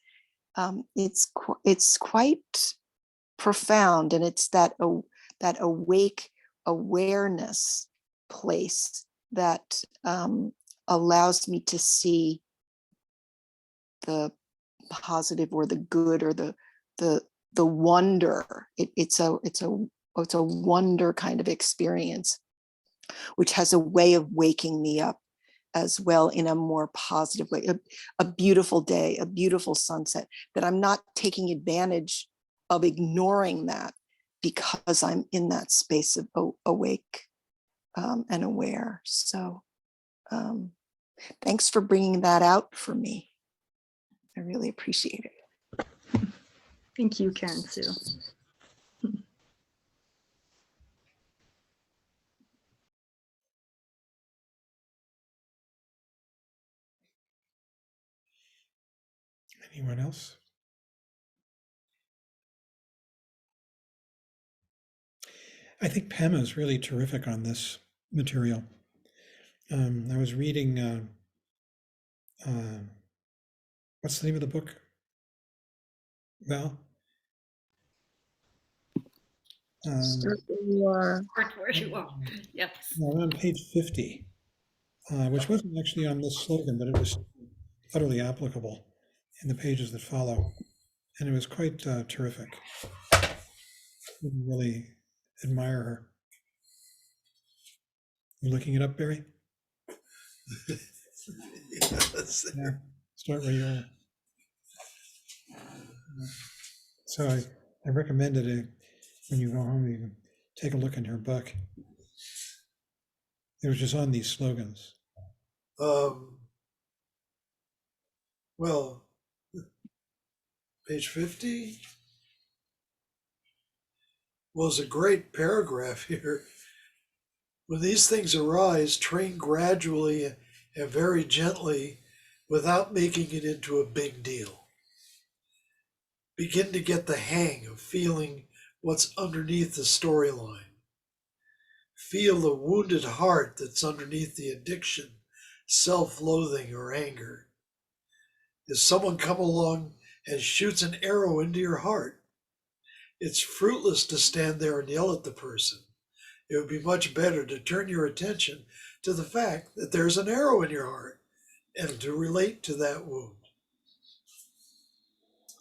it's quite profound, and it's that awake awareness place that allows me to see the positive or the good or the wonder. It's a wonder kind of experience, which has a way of waking me up as well in a more positive way. A beautiful day, a beautiful sunset, that I'm not taking advantage of ignoring that because I'm in that space of awake and aware. So thanks for bringing that out for me. I really appreciate it. Thank you, Karen Sue. Anyone else? I think Pema is really terrific on this material. I was reading, what's the name of the book? Val? Start where you are. Yes. Around page 50, which wasn't actually on this slogan, but it was utterly applicable in the pages that follow. And it was quite terrific. Really admire her. You looking it up, Barry? Yes. Yeah, start where you are. So I recommended it when you go home, you can take a look in her book. It was just on these slogans. Well, page 50 was a great paragraph here. When these things arise, train gradually and very gently without making it into a big deal. Begin to get the hang of feeling what's underneath the storyline. Feel the wounded heart that's underneath the addiction, self-loathing, or anger. If someone comes along and shoots an arrow into your heart, it's fruitless to stand there and yell at the person. It would be much better to turn your attention to the fact that there's an arrow in your heart and to relate to that wound.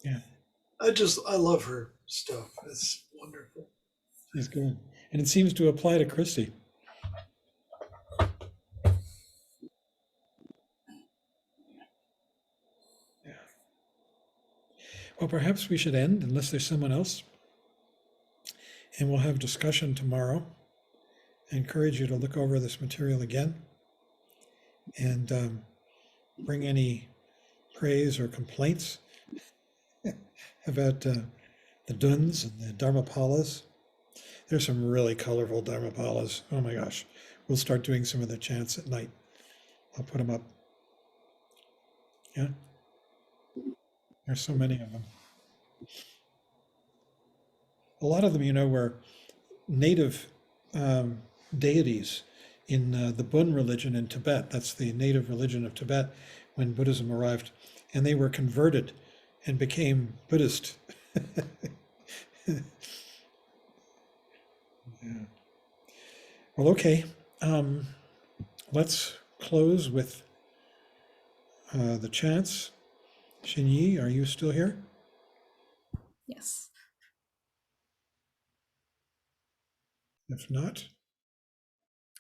Yeah. I love her stuff. It's wonderful. She's good. And it seems to apply to Christy. Yeah. Well, perhaps we should end unless there's someone else. And we'll have discussion tomorrow. I encourage you to look over this material again and bring any praise or complaints about the duns and the Dharmapalas. There's some really colorful Dharmapalas. Oh my gosh. We'll start doing some of the chants at night. I'll put them up. Yeah. There's so many of them. A lot of them, were native deities in the Bun religion in Tibet. That's the native religion of Tibet, when Buddhism arrived, and they were converted and became Buddhist. Yeah. Well, okay. Let's close with the chants. Xinyi, are you still here? Yes. If not,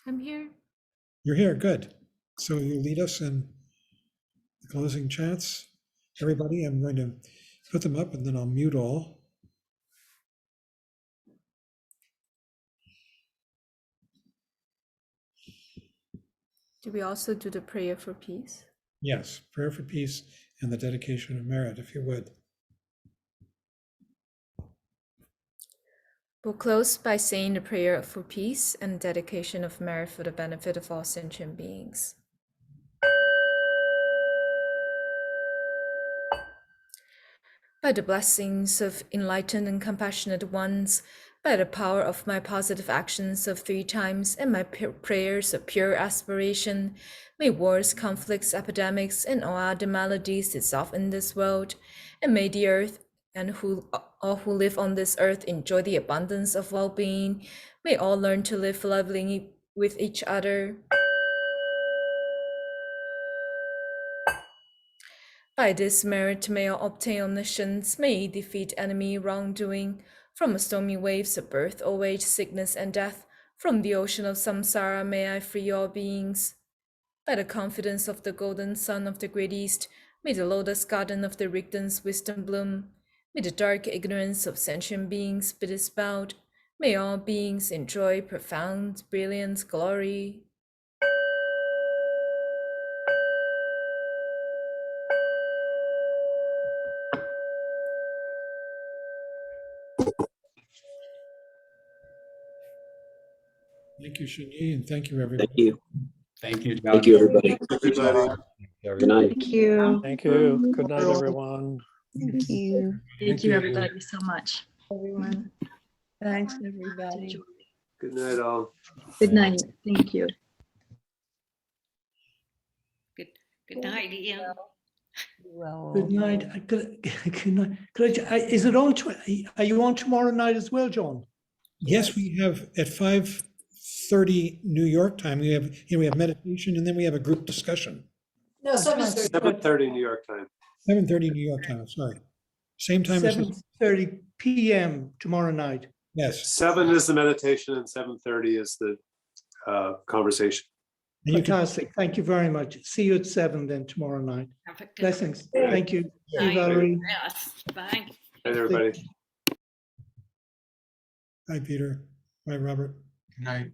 I'm here. you're here. Good. So you lead us in the closing chants. Everybody, I'm going to put them up and then I'll mute all. Do we also do the prayer for peace? Yes, prayer for peace and the dedication of merit, if you would. We'll close by saying the prayer for peace and dedication of merit for the benefit of all sentient beings. By the blessings of enlightened and compassionate ones, by the power of my positive actions of 3 times and my prayers of pure aspiration, may wars, conflicts, epidemics, and all other maladies dissolve in this world, and may the earth and all who live on this earth enjoy the abundance of well-being. May all learn to live lovingly with each other. By this merit may all obtain omniscience, may defeat enemy wrongdoing. From the stormy waves of birth, old age, sickness, and death, from the ocean of samsara may I free all beings. By the confidence of the golden sun of the great east, may the lotus garden of the Rigden's wisdom bloom. May the dark ignorance of sentient beings be dispelled. May all beings enjoy profound, brilliant glory. Thank you, Xinyi, and thank you, everybody. Thank you. Thank you, John. Thank you, everybody. Everybody. Good night. Thank you. Thank you. Good night, everyone. Thank you. Thank you, everybody, so much. Everyone. Thanks, everybody. Good night, all. Good night. Thank you. Good night, Ian. Well, Good night. Good night. Is it on? Are you on tomorrow night as well, John? Yes, we have at 5:30 New York time, we have meditation and then we have a group discussion. no, 7:30. 7:30 New York time. 7:30 New York time, sorry. Same time as, 7:30 p.m. tomorrow night. yes. 7 is the meditation and 7:30 is the conversation. And you can, Fantastic. Thank you very much. See you at 7 then tomorrow night. Have a good Blessings. Thank you. See you, night. Valerie. Yes, bye. Good night, everybody. hi, Peter. Hi, Robert. Good night.